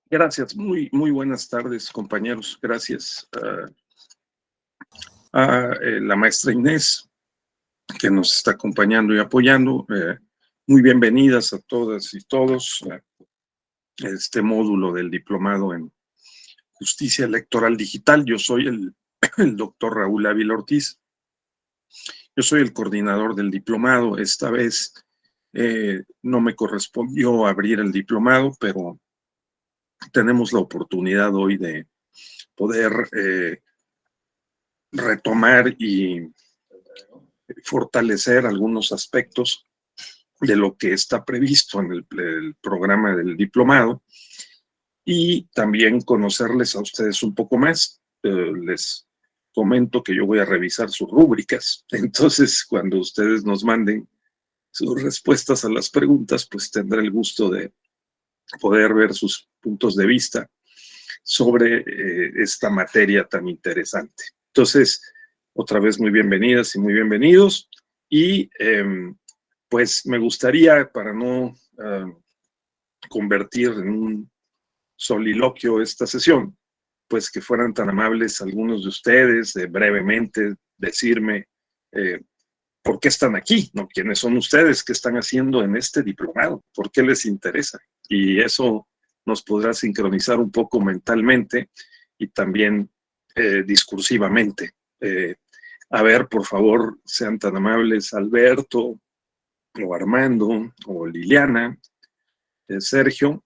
Gracias, muy buenas tardes, compañeros. Gracias a la maestra Inés, que nos está acompañando y apoyando. Muy bienvenidas a todas y todos a este módulo del diplomado en Justicia Electoral Digital. Yo soy el doctor Raúl Ávila Ortiz. Yo soy el coordinador del diplomado. Esta vez no me correspondió abrir el diplomado, pero tenemos la oportunidad hoy de poder retomar y fortalecer algunos aspectos de lo que está previsto en el programa del diplomado y también conocerles a ustedes un poco más. Les comento que yo voy a revisar sus rúbricas, entonces cuando ustedes nos manden sus respuestas a las preguntas, pues tendré el gusto de poder ver sus puntos de vista sobre esta materia tan interesante. Entonces, otra vez muy bienvenidas y muy bienvenidos. Y pues me gustaría, para no convertir en un soliloquio esta sesión, pues que fueran tan amables algunos de ustedes de brevemente decirme por qué están aquí, ¿no? ¿Quiénes son ustedes? ¿Qué están haciendo en este diplomado? ¿Por qué les interesa? Y eso nos podrá sincronizar un poco mentalmente y también discursivamente. A ver, por favor, sean tan amables, Alberto, o Armando, o Liliana, Sergio,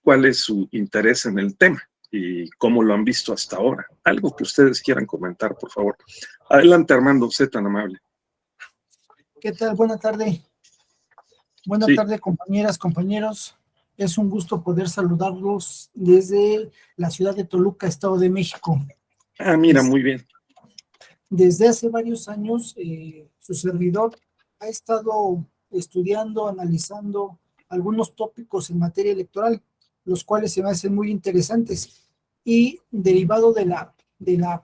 ¿cuál es su interés en el tema y cómo lo han visto hasta ahora? Algo que ustedes quieran comentar, por favor. Adelante, Armando, sé tan amable. ¿Qué tal? Buena tarde. Buena tarde, compañeras, compañeros. Es un gusto poder saludarlos desde la ciudad de Toluca, Estado de México. Ah, mira, muy bien. Desde hace varios años, su servidor ha estado estudiando, analizando algunos tópicos en materia electoral, los cuales se me hacen muy interesantes. Y derivado de la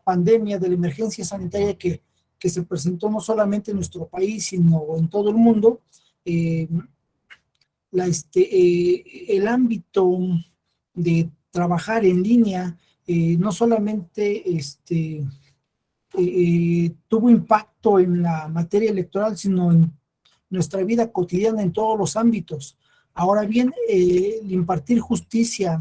pandemia, de la emergencia sanitaria que se presentó no solamente en nuestro país, sino en todo el mundo, el ámbito de trabajar en línea no solamente tuvo impacto en la materia electoral, sino en nuestra vida cotidiana en todos los ámbitos. Ahora bien, impartir justicia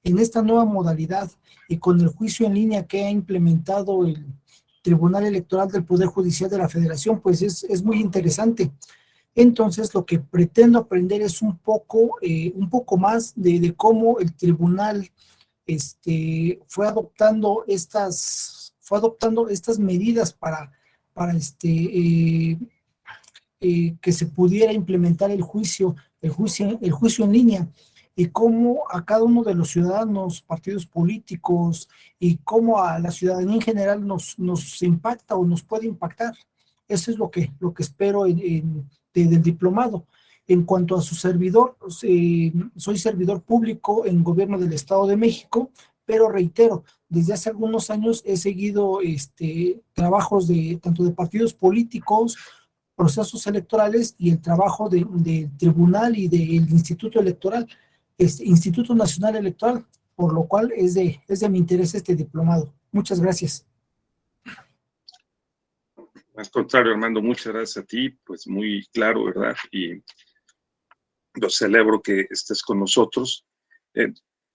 en esta nueva modalidad y con el juicio en línea que ha implementado el Tribunal Electoral del Poder Judicial de la Federación, pues es muy interesante. Entonces, lo que pretendo aprender es un poco más de cómo el tribunal fue adoptando estas medidas para que se pudiera implementar el juicio en línea, y cómo a cada uno de los ciudadanos, partidos políticos, y cómo a la ciudadanía en general nos impacta o nos puede impactar. Eso es lo que espero del diplomado. En cuanto a su servidor, soy servidor público en gobierno del Estado de México, pero reitero, desde hace algunos años he seguido trabajos tanto de partidos políticos, procesos electorales y el trabajo del tribunal y del Instituto Electoral, Instituto Nacional Electoral, por lo cual es de mi interés este diplomado. Muchas gracias. Al contrario, Armando, muchas gracias a ti, pues muy claro, ¿verdad? Y lo celebro que estés con nosotros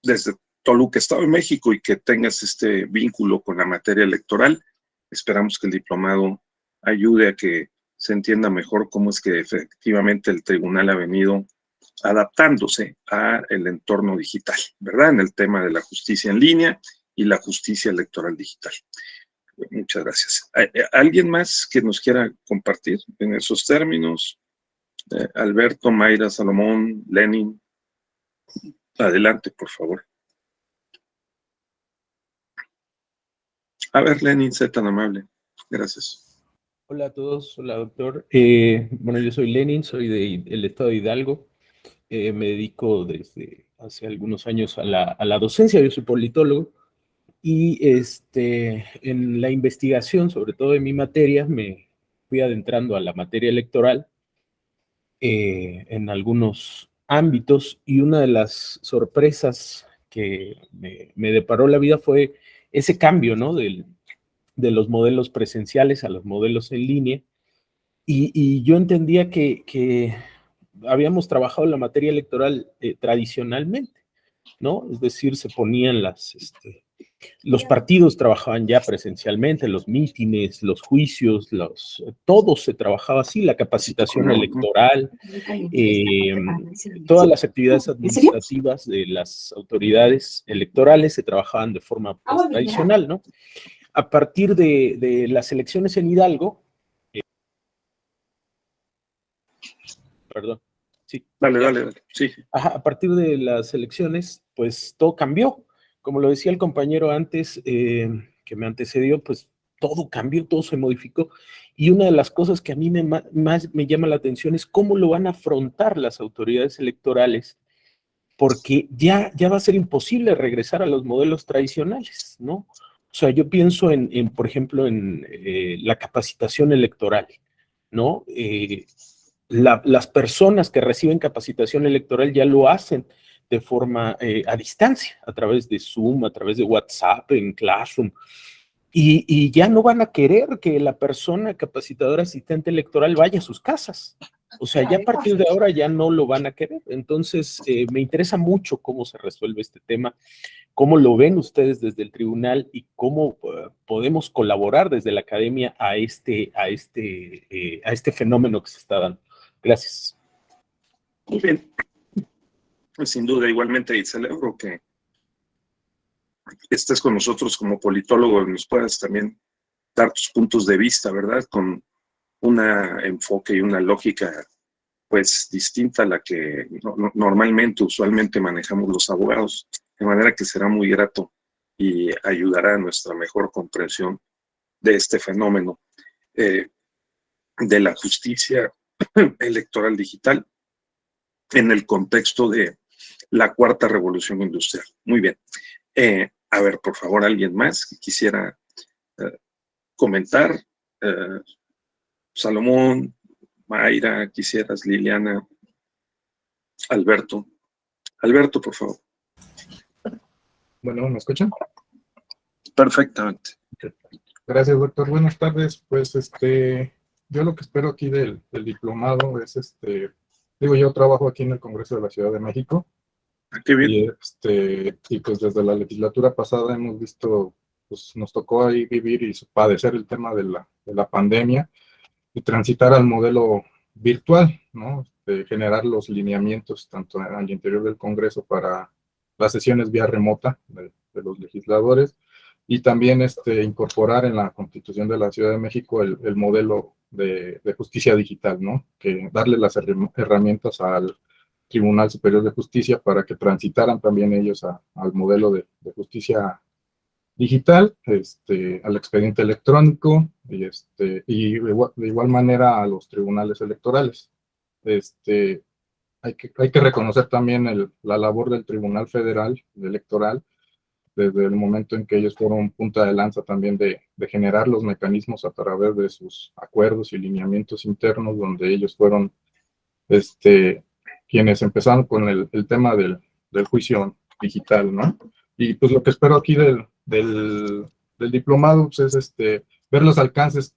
desde Toluca, Estado de México, y que tengas este vínculo con la materia electoral. Esperamos que el diplomado ayude a que se entienda mejor cómo es que efectivamente el tribunal ha venido adaptándose al entorno digital, ¿verdad? En el tema de la justicia en línea y la justicia electoral digital. Muchas gracias. ¿Alguien más que nos quiera compartir en esos términos? Alberto, Mayra, Salomón, Lenin. Adelante, por favor. A ver, Lenin, sé tan amable. Gracias. Hola a todos, hola doctor. Bueno, yo soy Lenin, soy del estado de Hidalgo. Me dedico desde hace algunos años a la docencia, yo soy politólogo. Y en la investigación, sobre todo en mi materia, me fui adentrando a la materia electoral en algunos ámbitos, y una de las sorpresas me deparó la vida fue ese cambio, ¿no? De los modelos presenciales a los modelos en línea. Y yo entendía que habíamos trabajado la materia electoral tradicionalmente, ¿no? Es decir, se ponían los partidos trabajaban ya presencialmente, los mítines, los juicios, todo se trabajaba así, la capacitación electoral, todas las actividades administrativas de las autoridades electorales se trabajaban de forma pues, tradicional, ¿no? A partir de las elecciones en Hidalgo, perdón, sí. Dale, sí. Ajá, a partir de las elecciones, pues todo cambió. Como lo decía el compañero antes, que me antecedió, pues todo cambió, todo se modificó. Y una de las cosas que a mí más me llama la atención es cómo lo van a afrontar las autoridades electorales, porque ya va a ser imposible regresar a los modelos tradicionales, ¿no? O sea, yo pienso por ejemplo, en la capacitación electoral, ¿no? Las personas que reciben capacitación electoral ya lo hacen de forma a distancia, a través de Zoom, a través de WhatsApp, en Classroom, y ya no van a querer que la persona capacitadora asistente electoral vaya a sus casas. O sea, ya a partir de ahora ya no lo van a querer. Entonces, me interesa mucho cómo se resuelve este tema, cómo lo ven ustedes desde el tribunal y cómo podemos colaborar desde la academia a este fenómeno que se está dando. Gracias. Muy bien. Sin duda, igualmente, y celebro que estés con nosotros como politólogo y nos puedas también dar tus puntos de vista, ¿verdad? Con un enfoque y una lógica, pues, distinta a la que normalmente, usualmente manejamos los abogados, de manera que será muy grato y ayudará a nuestra mejor comprensión de este fenómeno de la justicia electoral digital en el contexto de la cuarta revolución industrial. Muy bien. A ver, por favor, alguien más que quisiera comentar. Salomón, Mayra, quisieras, Liliana, Alberto. Alberto, por favor. Bueno, ¿me escuchan? Perfectamente. Gracias, doctor. Buenas tardes. Pues, yo lo que espero aquí del diplomado es, digo, yo trabajo aquí en el Congreso de la Ciudad de México. Qué bien. Y pues desde la legislatura pasada hemos visto, pues nos tocó ahí vivir y padecer el tema de la pandemia y transitar al modelo virtual, ¿no? Generar los lineamientos tanto al interior del Congreso para las sesiones vía remota de los legisladores y también incorporar en la Constitución de la Ciudad de México el modelo de justicia digital, ¿no? Que darle las herramientas al Tribunal Superior de Justicia para que transitaran también ellos al modelo de justicia digital, al expediente electrónico y de igual manera a los tribunales electorales. Hay que reconocer también la labor del Tribunal Federal Electoral desde el momento en que ellos fueron punta de lanza también de generar los mecanismos a través de sus acuerdos y lineamientos internos, donde ellos fueron quienes empezaron con el tema del juicio digital, ¿no? Y pues lo que espero aquí del diplomado pues, es ver los alcances,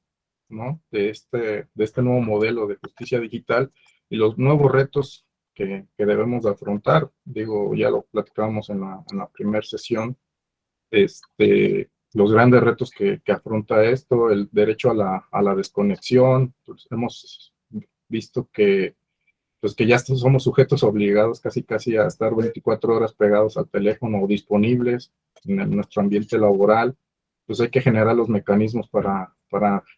¿no? De este nuevo modelo de justicia digital y los nuevos retos que debemos de afrontar. Digo, ya lo platicábamos en la primera sesión, los grandes retos que afronta esto, el derecho a la desconexión. Pues hemos visto que ya somos sujetos obligados casi a estar 24 horas pegados al teléfono o disponibles en nuestro ambiente laboral. Pues hay que generar los mecanismos para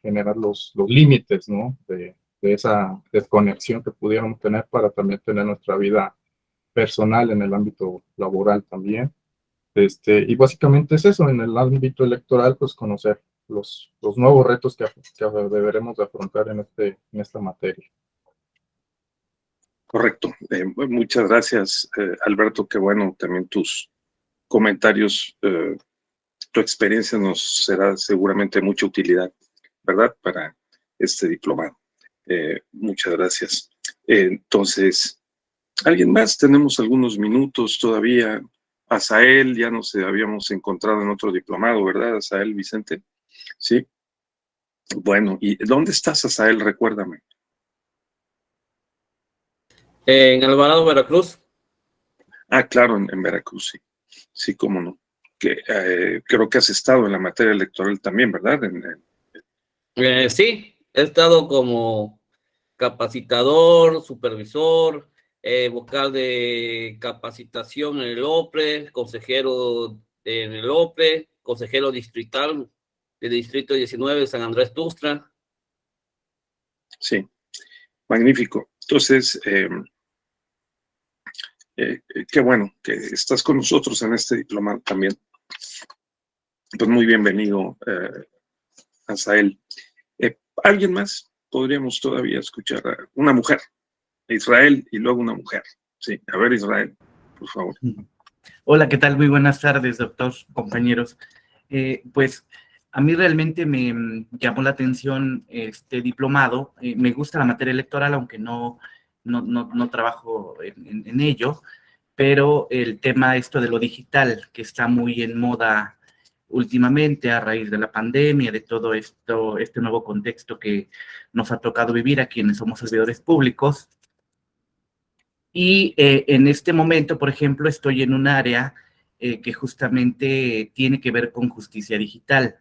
generar los límites, ¿no? De esa desconexión que pudiéramos tener para también tener nuestra vida personal en el ámbito laboral también. Y básicamente es eso, en el ámbito electoral, pues conocer los nuevos retos que deberemos de afrontar en esta materia. Correcto. Muchas gracias, Alberto. Qué bueno, también tus comentarios, tu experiencia nos será seguramente de mucha utilidad, ¿verdad? Para este diplomado. Muchas gracias. Entonces, ¿alguien más? Tenemos algunos minutos todavía. Asael, ya nos habíamos encontrado en otro diplomado, ¿verdad, Asael Vicente? Sí. Bueno, ¿y dónde estás, Asael? Recuérdame. En Alvarado, Veracruz. Ah, claro, en Veracruz, sí. Sí, cómo no. Que, creo que has estado en la materia electoral también, ¿verdad? Sí, he estado como capacitador, supervisor, vocal de capacitación en el OPRE, consejero en el OPRE, consejero distrital del Distrito 19 de San Andrés Tuxtla. Sí, magnífico. Entonces, qué bueno que estás con nosotros en este diplomado también. Pues muy bienvenido, Asael. ¿Alguien más? Podríamos todavía escuchar a una mujer, Israel, y luego una mujer. Sí, a ver, Israel, por favor. Hola, ¿qué tal? Muy buenas tardes, doctor, compañeros. Pues a mí realmente me llamó la atención este diplomado. Me gusta la materia electoral, aunque no trabajo en ello, pero el tema esto de lo digital, que está muy en moda últimamente a raíz de la pandemia, de todo esto, este nuevo contexto que nos ha tocado vivir a quienes somos servidores públicos. Y en este momento, por ejemplo, estoy en un área que justamente tiene que ver con justicia digital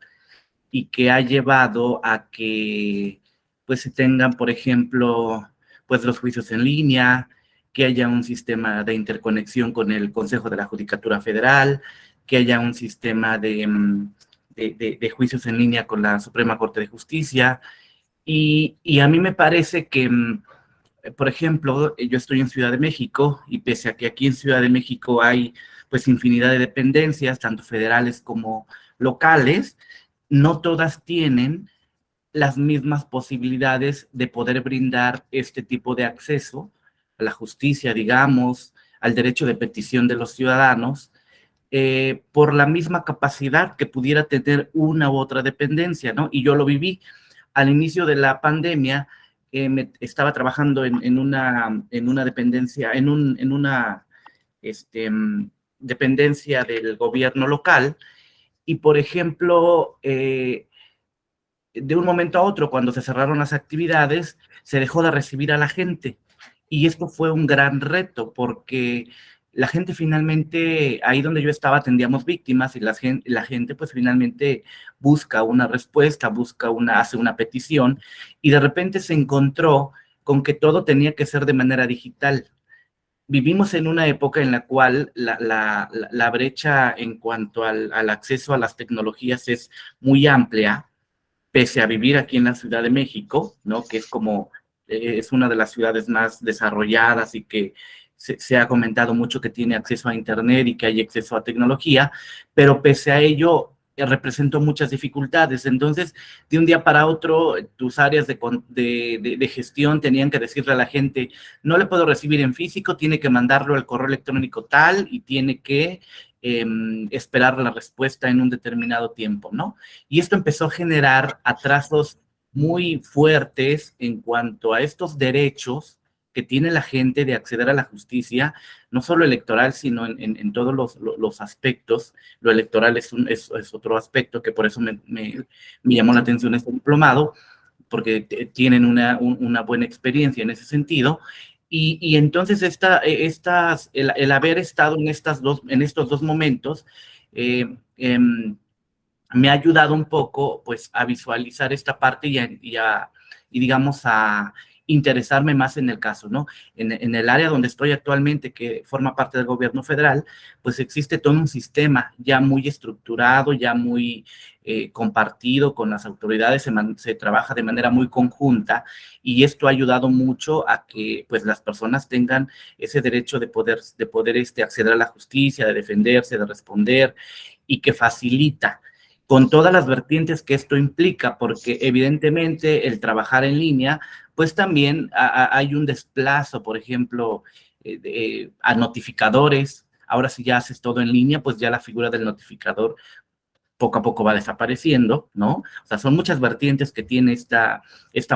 y que ha llevado a que pues se tengan, por ejemplo, pues los juicios en línea, que haya un sistema de interconexión con el Consejo de la Judicatura Federal, que haya un sistema de juicios en línea con la Suprema Corte de Justicia. Y a mí me parece que por ejemplo, yo estoy en Ciudad de México y pese a que aquí en Ciudad de México hay pues infinidad de dependencias, tanto federales como locales, no todas tienen las mismas posibilidades de poder brindar este tipo de acceso a la justicia, digamos, al derecho de petición de los ciudadanos, por la misma capacidad que pudiera tener una u otra dependencia, ¿no? Y yo lo viví al inicio de la pandemia. Estaba trabajando en una dependencia, en una dependencia del gobierno local, y por ejemplo, de un momento a otro, cuando se cerraron las actividades, se dejó de recibir a la gente. Y esto fue un gran reto porque la gente finalmente, ahí donde yo estaba, atendíamos víctimas y la gente pues finalmente busca una respuesta, hace una petición y de repente se encontró con que todo tenía que ser de manera digital. Vivimos en una época en la cual la brecha en cuanto al acceso a las tecnologías es muy amplia, pese a vivir aquí en la Ciudad de México, ¿no? Que es como, es una de las ciudades más desarrolladas y que se ha comentado mucho que tiene acceso a Internet y que hay acceso a tecnología, pero pese a ello representó muchas dificultades. Entonces, de un día para otro, tus áreas de gestión tenían que decirle a la gente, no le puedo recibir en físico, tiene que mandarlo al correo electrónico tal y tiene que esperar la respuesta en un determinado tiempo, ¿no? Y esto empezó a generar atrasos muy fuertes en cuanto a estos derechos que tiene la gente de acceder a la justicia, no solo electoral, sino en todos los aspectos. Lo electoral es otro aspecto que por eso me llamó la atención este diplomado, porque tienen una buena experiencia en ese sentido. Y entonces el haber estado en estos dos momentos me ha ayudado un poco pues a visualizar esta parte y digamos a interesarme más en el caso, ¿no? En el área donde estoy actualmente, que forma parte del gobierno federal, pues existe todo un sistema ya muy estructurado, ya muy compartido con las autoridades, se trabaja de manera muy conjunta y esto ha ayudado mucho a que pues las personas tengan ese derecho de poder acceder a la justicia, de defenderse, de responder y que facilita con todas las vertientes que esto implica, porque evidentemente el trabajar en línea, pues también hay un desplazo, por ejemplo, a notificadores. Ahora si ya haces todo en línea, pues ya la figura del notificador poco a poco va desapareciendo, ¿no? O sea, son muchas vertientes que tiene esta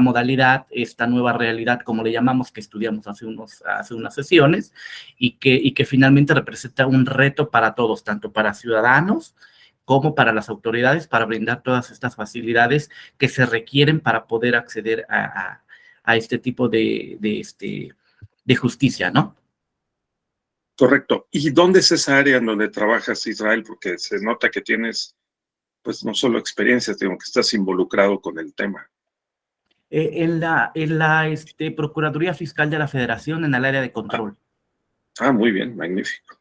modalidad, esta nueva realidad, como le llamamos, que estudiamos hace unas sesiones, y que finalmente representa un reto para todos, tanto para ciudadanos como para las autoridades, para brindar todas estas facilidades que se requieren para poder acceder a este tipo de justicia, ¿no? Correcto. ¿Y dónde es esa área en donde trabajas, Israel? Porque se nota que tienes, pues, no solo experiencia, sino que estás involucrado con el tema. En la Procuraduría Fiscal de la Federación, en el área de control. Muy bien, magnífico.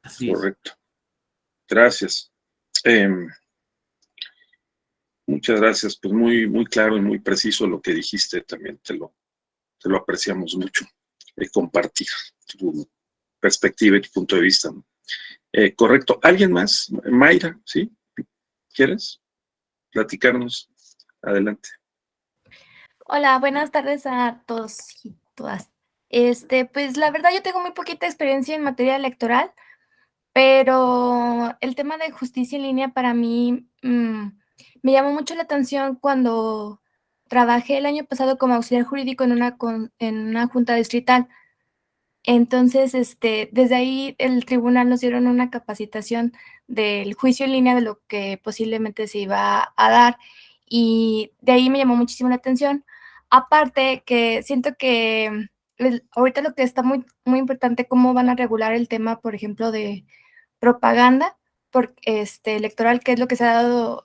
Así es. Correcto. Gracias. Muchas gracias. Pues muy, muy claro y muy preciso lo que dijiste. También te lo apreciamos mucho. Compartir tu perspectiva y tu punto de vista. Correcto. ¿Alguien más? Mayra, ¿sí? ¿Quieres platicarnos? Adelante. Hola, buenas tardes a todos y todas. Pues la verdad yo tengo muy poquita experiencia en materia electoral, pero el tema de justicia en línea para mí me llamó mucho la atención cuando trabajé el año pasado como auxiliar jurídico en una junta distrital. Entonces, desde ahí el tribunal nos dieron una capacitación del juicio en línea de lo que posiblemente se iba a dar y de ahí me llamó muchísimo la atención. Aparte que siento que ahorita lo que está muy, muy importante, cómo van a regular el tema, por ejemplo, de propaganda electoral, que es lo que se ha dado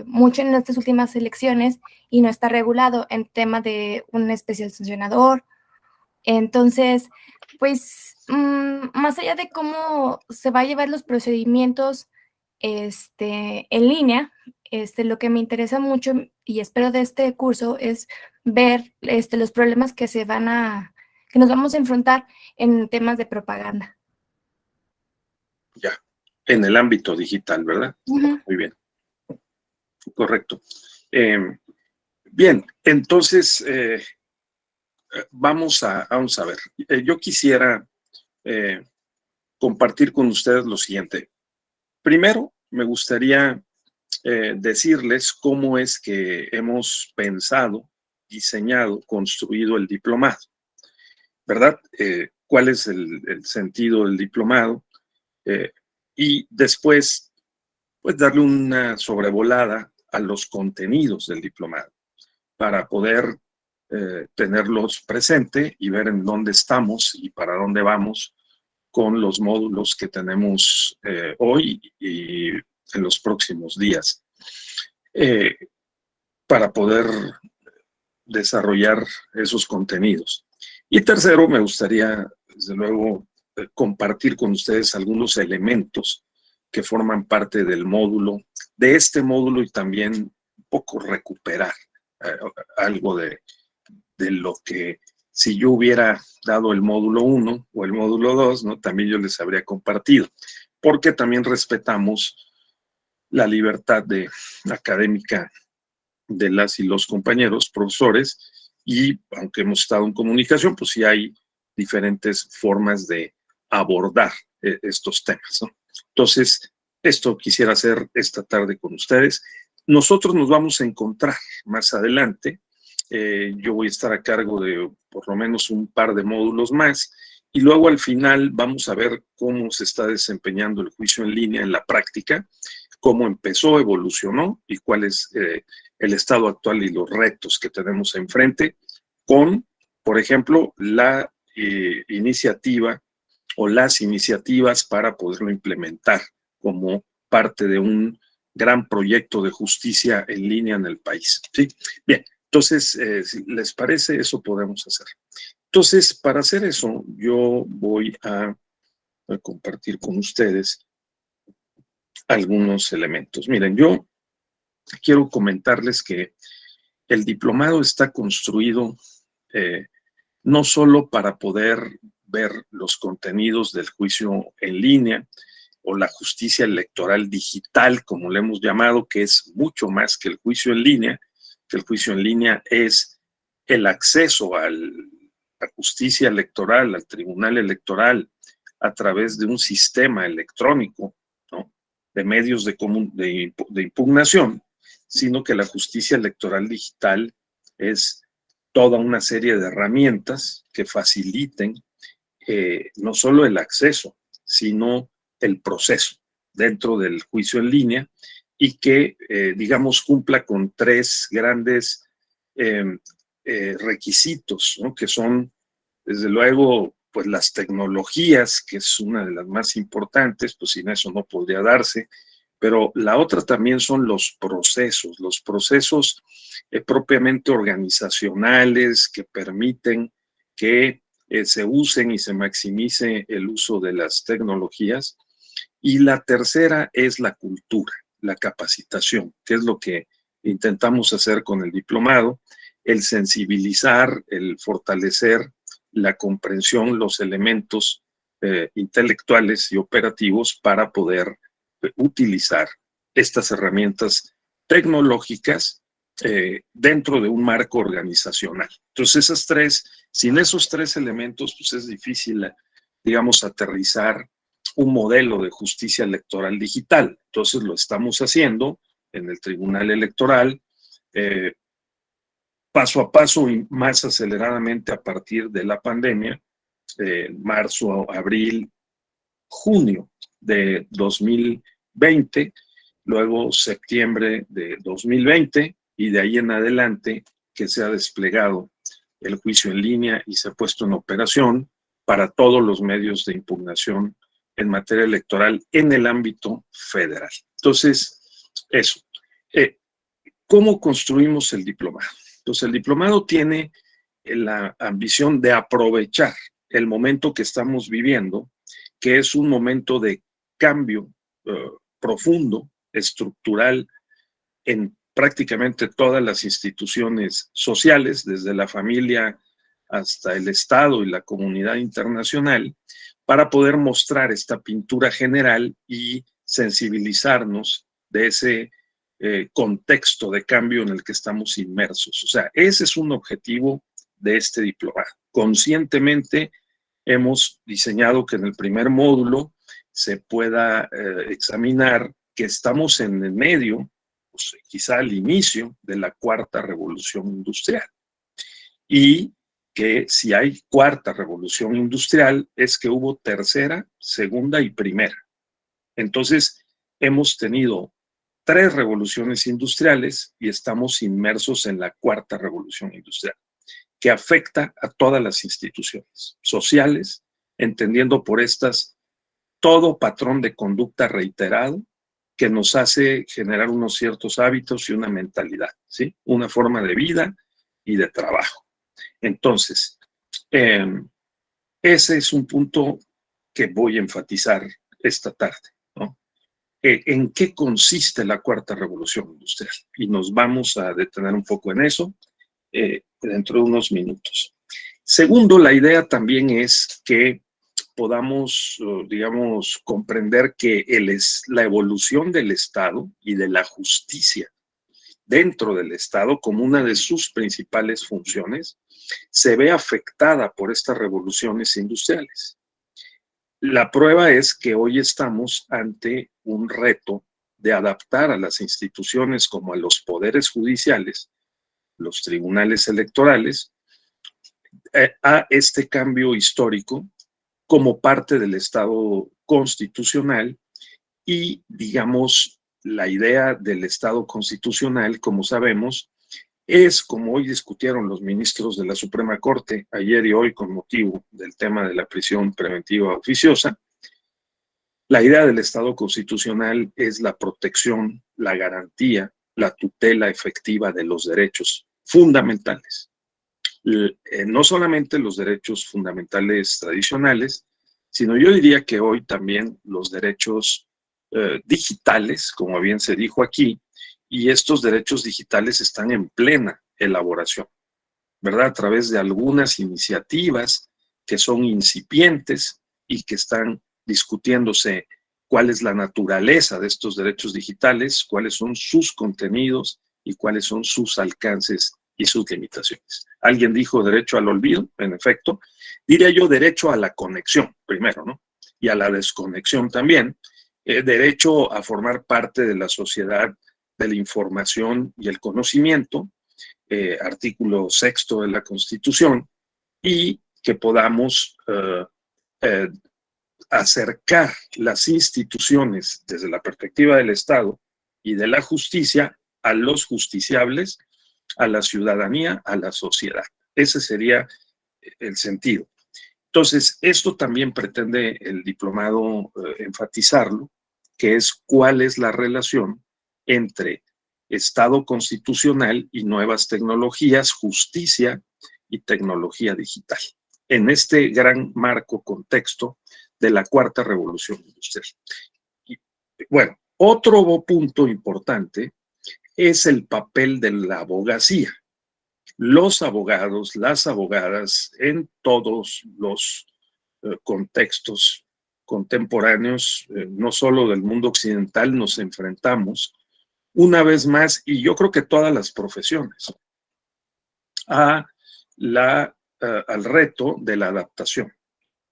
mucho en estas últimas elecciones y no está regulado en tema de un especial sancionador. Entonces, pues, más allá de cómo se va a llevar los procedimientos, en línea, lo que me interesa mucho y espero de este curso es ver, los problemas que nos vamos a enfrentar en temas de propaganda. Ya, en el ámbito digital, ¿verdad? Ujú. Muy bien. Correcto. Bien, entonces, vamos a ver. Yo quisiera compartir con ustedes lo siguiente. Primero, me gustaría decirles cómo es que hemos pensado, diseñado, construido el diplomado, ¿verdad? ¿Cuál es el sentido del diplomado? Y después, pues, darle una sobrevolada a los contenidos del diplomado para poder tenerlos presente y ver en dónde estamos y para dónde vamos con los módulos que tenemos hoy y en los próximos días, para poder desarrollar esos contenidos. Y tercero, me gustaría, desde luego, compartir con ustedes algunos elementos que forman parte del módulo, de este módulo, y también un poco recuperar algo de lo que, si yo hubiera dado el módulo 1 o el módulo 2, ¿no? También yo les habría compartido, porque también respetamos la libertad académica de las y los compañeros, profesores, y aunque hemos estado en comunicación, pues sí hay diferentes formas de abordar estos temas, ¿no? Entonces, esto quisiera hacer esta tarde con ustedes. Nosotros nos vamos a encontrar más adelante. Yo voy a estar a cargo de por lo menos un par de módulos más y luego al final vamos a ver cómo se está desempeñando el juicio en línea en la práctica, cómo empezó, evolucionó y cuál es el estado actual y los retos que tenemos enfrente con, por ejemplo, la iniciativa o las iniciativas para poderlo implementar como parte de un gran proyecto de justicia en línea en el país, ¿sí? Bien, entonces, si les parece, eso podemos hacer. Entonces, para hacer eso, yo voy a compartir con ustedes algunos elementos. Miren, yo quiero comentarles que el diplomado está construido no solo para poder ver los contenidos del juicio en línea o la justicia electoral digital, como le hemos llamado, que es mucho más que el juicio en línea, que el juicio en línea es el acceso a la justicia electoral, al tribunal electoral, a través de un sistema electrónico, ¿no? de medios de impugnación, sino que la justicia electoral digital es toda una serie de herramientas que faciliten no solo el acceso, sino el proceso dentro del juicio en línea y que, digamos, cumpla con tres grandes requisitos, ¿no? Que son, desde luego, pues las tecnologías, que es una de las más importantes, pues sin eso no podría darse, pero la otra también son los procesos propiamente organizacionales que permiten que se usen y se maximice el uso de las tecnologías. Y la tercera es la cultura, la capacitación, que es lo que intentamos hacer con el diplomado, el sensibilizar, el fortalecer la comprensión, los elementos intelectuales y operativos para poder utilizar estas herramientas tecnológicas dentro de un marco organizacional. Entonces, sin esos tres elementos, pues es difícil, digamos, aterrizar un modelo de justicia electoral digital. Entonces lo estamos haciendo en el Tribunal Electoral, paso a paso y más aceleradamente a partir de la pandemia, marzo, abril, junio de 2020, luego septiembre de 2020 y de ahí en adelante que se ha desplegado el juicio en línea y se ha puesto en operación para todos los medios de impugnación en materia electoral en el ámbito federal. Entonces, eso. ¿Cómo construimos el diplomado? Entonces, el diplomado tiene la ambición de aprovechar el momento que estamos viviendo, que es un momento de cambio profundo, estructural, en prácticamente todas las instituciones sociales, desde la familia hasta el Estado y la comunidad internacional, para poder mostrar esta pintura general y sensibilizarnos de ese contexto de cambio en el que estamos inmersos. O sea, ese es un objetivo de este diplomado. Conscientemente hemos diseñado que en el primer módulo se pueda examinar que estamos en el medio, pues, quizá al inicio de la cuarta revolución industrial. Y que si hay cuarta revolución industrial es que hubo tercera, segunda y primera. Entonces, hemos tenido 3 revoluciones industriales y estamos inmersos en la cuarta revolución industrial, que afecta a todas las instituciones sociales, entendiendo por estas todo patrón de conducta reiterado que nos hace generar unos ciertos hábitos y una mentalidad, ¿sí? Una forma de vida y de trabajo. Entonces, ese es un punto que voy a enfatizar esta tarde, ¿no? ¿En qué consiste la cuarta revolución industrial? Y nos vamos a detener un poco en eso dentro de unos minutos. Segundo, la idea también es que podamos, digamos, comprender que la evolución del Estado y de la justicia dentro del Estado como una de sus principales funciones se ve afectada por estas revoluciones industriales. La prueba es que hoy estamos ante un reto de adaptar a las instituciones como a los poderes judiciales, los tribunales electorales, a este cambio histórico como parte del Estado constitucional y, digamos, la idea del Estado constitucional, como sabemos, es, como hoy discutieron los ministros de la Suprema Corte ayer y hoy con motivo del tema de la prisión preventiva oficiosa, la idea del Estado constitucional es la protección, la garantía, la tutela efectiva de los derechos fundamentales. No solamente los derechos fundamentales tradicionales, sino yo diría que hoy también los derechos digitales, como bien se dijo aquí, y estos derechos digitales están en plena elaboración, ¿verdad? A través de algunas iniciativas que son incipientes y que están discutiéndose cuál es la naturaleza de estos derechos digitales, cuáles son sus contenidos y cuáles son sus alcances y sus limitaciones. Alguien dijo derecho al olvido, en efecto. Diría yo derecho a la conexión, primero, ¿no? Y a la desconexión también, derecho a formar parte de la sociedad de la información y el conocimiento, artículo 6 de la Constitución, y que podamos acercar las instituciones desde la perspectiva del Estado y de la justicia a los justiciables, a la ciudadanía, a la sociedad. Ese sería el sentido. Entonces, esto también pretende el diplomado enfatizarlo, que es cuál es la relación entre Estado constitucional y nuevas tecnologías, justicia y tecnología digital, en este gran marco contexto de la cuarta revolución industrial. Y, bueno, otro punto importante es el papel de la abogacía. Los abogados, las abogadas, en todos los contextos contemporáneos, no solo del mundo occidental, nos enfrentamos una vez más, y yo creo que todas las profesiones, al reto de la adaptación,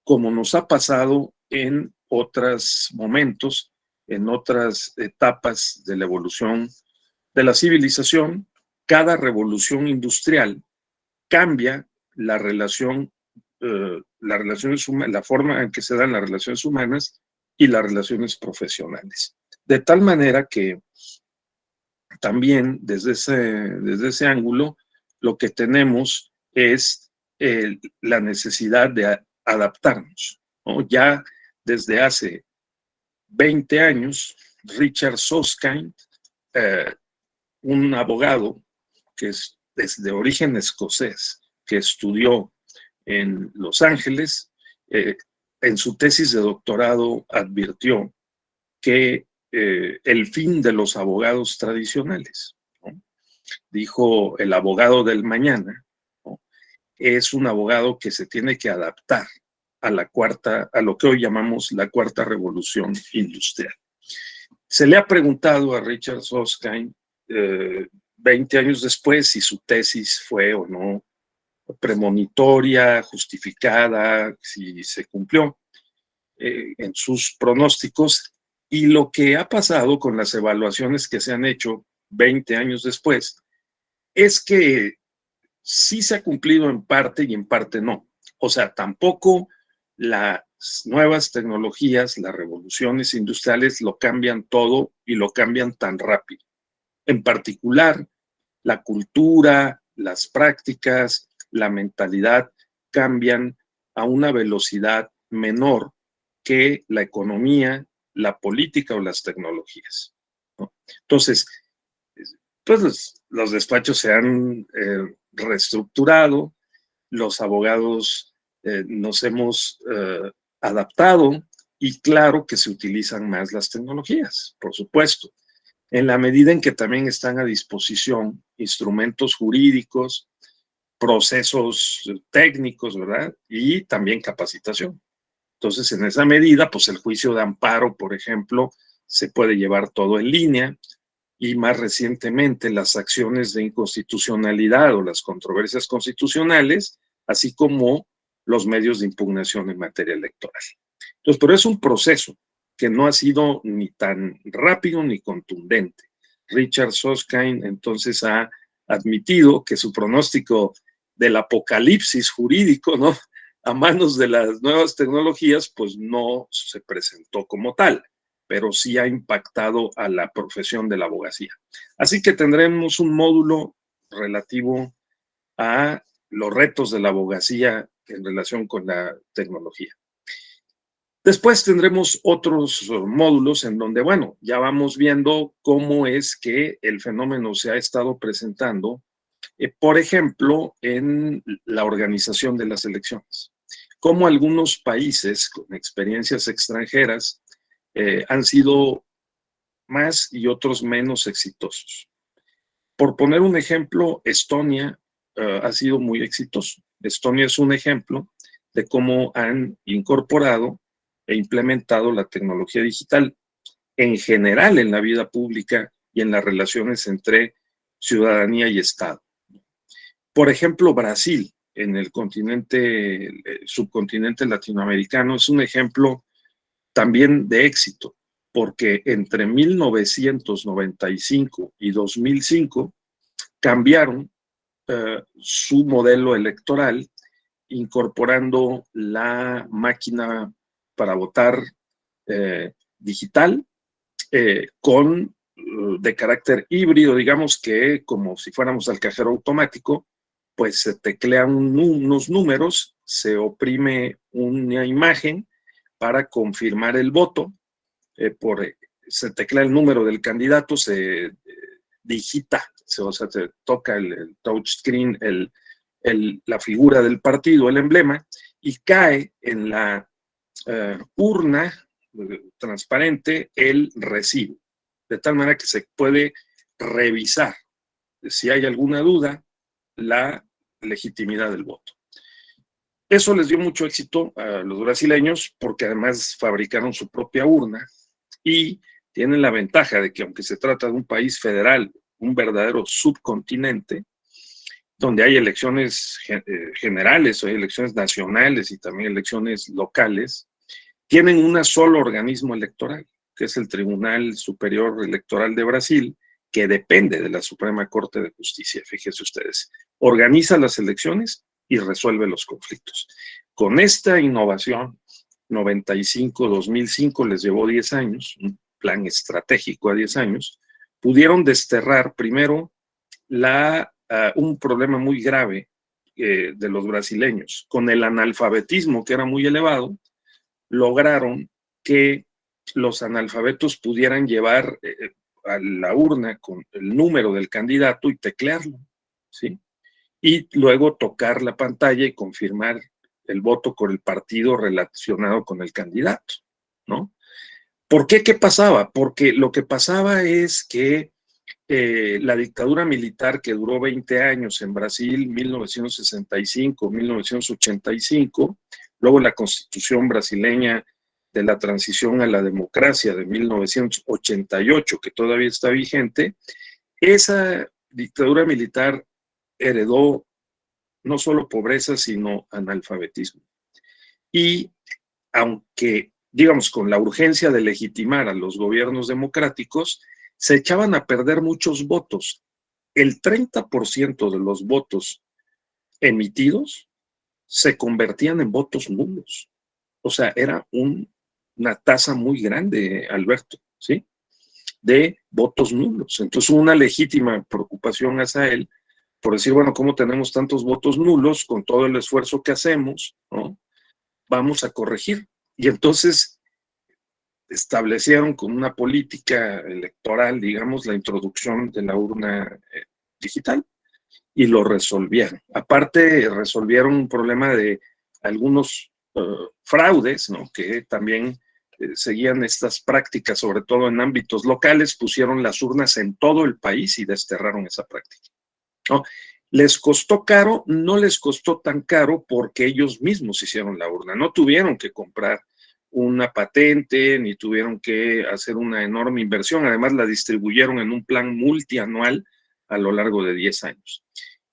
como nos ha pasado en otros momentos, en otras etapas de la evolución de la civilización. Cada revolución industrial cambia la relación, la forma en que se dan las relaciones humanas y las relaciones profesionales. De tal manera que también desde ese ángulo lo que tenemos es la necesidad de adaptarnos, ¿no? Ya desde hace 20 años, Richard Susskind, un abogado que es de origen escocés, que estudió en Los Ángeles, en su tesis de doctorado advirtió que el fin de los abogados tradicionales, ¿no? Dijo, el abogado del mañana, ¿no?, es un abogado que se tiene que adaptar a lo que hoy llamamos la cuarta revolución industrial. Se le ha preguntado a Richard Susskind 20 años después si su tesis fue o no premonitoria, justificada, si se cumplió en sus pronósticos, y lo que ha pasado con las evaluaciones que se han hecho 20 años después es que sí se ha cumplido en parte y en parte no. O sea, tampoco las nuevas tecnologías, las revoluciones industriales lo cambian todo y lo cambian tan rápido. En particular, la cultura, las prácticas, la mentalidad cambian a una velocidad menor que la economía, la política o las tecnologías, ¿no? Entonces, pues los despachos se han reestructurado, los abogados nos hemos adaptado, y claro que se utilizan más las tecnologías, por supuesto, en la medida en que también están a disposición instrumentos jurídicos, procesos técnicos, ¿verdad? Y también capacitación. Entonces, en esa medida, pues el juicio de amparo, por ejemplo, se puede llevar todo en línea, y más recientemente las acciones de inconstitucionalidad o las controversias constitucionales, así como los medios de impugnación en materia electoral. Entonces, pero es un proceso que no ha sido ni tan rápido ni contundente. Richard Susskind entonces ha admitido que su pronóstico del apocalipsis jurídico, ¿no?, a manos de las nuevas tecnologías, pues no se presentó como tal, pero sí ha impactado a la profesión de la abogacía. Así que tendremos un módulo relativo a los retos de la abogacía en relación con la tecnología. Después tendremos otros módulos en donde, bueno, ya vamos viendo cómo es que el fenómeno se ha estado presentando, por ejemplo, en la organización de las elecciones. Cómo algunos países con experiencias extranjeras han sido más y otros menos exitosos. Por poner un ejemplo, Estonia ha sido muy exitoso. Estonia es un ejemplo de cómo han incorporado e implementado la tecnología digital en general en la vida pública y en las relaciones entre ciudadanía y Estado. Por ejemplo, Brasil, en el subcontinente latinoamericano, es un ejemplo también de éxito, porque entre 1995 y 2005 cambiaron su modelo electoral, incorporando la máquina para votar digital de carácter híbrido, digamos que como si fuéramos al cajero automático, pues se teclean unos números, se oprime una imagen para confirmar el voto, se teclea el número del candidato, se digita, o sea, se toca el touchscreen, la figura del partido, el emblema, y cae en la urna transparente el recibo, de tal manera que se puede revisar, si hay alguna duda, la legitimidad del voto. Eso les dio mucho éxito a los brasileños porque además fabricaron su propia urna y tienen la ventaja de que aunque se trata de un país federal, un verdadero subcontinente, donde hay elecciones generales, hay elecciones nacionales y también elecciones locales, tienen un solo organismo electoral, que es el Tribunal Superior Electoral de Brasil, que depende de la Suprema Corte de Justicia, fíjense ustedes. Organiza las elecciones y resuelve los conflictos. Con esta innovación, 95-2005 les llevó 10 años, un plan estratégico a 10 años, pudieron desterrar primero un problema muy grave de los brasileños. Con el analfabetismo, que era muy elevado, lograron que los analfabetos pudieran llevar a la urna con el número del candidato y teclearlo, ¿sí? Y luego tocar la pantalla y confirmar el voto con el partido relacionado con el candidato, ¿no? ¿Por qué? ¿Qué pasaba? Porque lo que pasaba es que la dictadura militar que duró 20 años en Brasil, 1965-1985, luego la constitución brasileña de la transición a la democracia de 1988, que todavía está vigente, esa dictadura militar heredó no solo pobreza, sino analfabetismo. Y aunque, digamos, con la urgencia de legitimar a los gobiernos democráticos, se echaban a perder muchos votos. El 30% de los votos emitidos se convertían en votos nulos. O sea, era una tasa muy grande, Alberto, ¿sí? De votos nulos. Entonces, una legítima preocupación hacia él por decir, bueno, ¿cómo tenemos tantos votos nulos con todo el esfuerzo que hacemos, ¿no? Vamos a corregir. Y entonces establecieron con una política electoral, digamos, la introducción de la urna digital y lo resolvieron. Aparte, resolvieron un problema de algunos fraudes, ¿no? Que también seguían estas prácticas, sobre todo en ámbitos locales, pusieron las urnas en todo el país y desterraron esa práctica, ¿no? ¿Les costó caro? No les costó tan caro porque ellos mismos hicieron la urna, no tuvieron que comprar una patente, ni tuvieron que hacer una enorme inversión, además la distribuyeron en un plan multianual a lo largo de 10 años.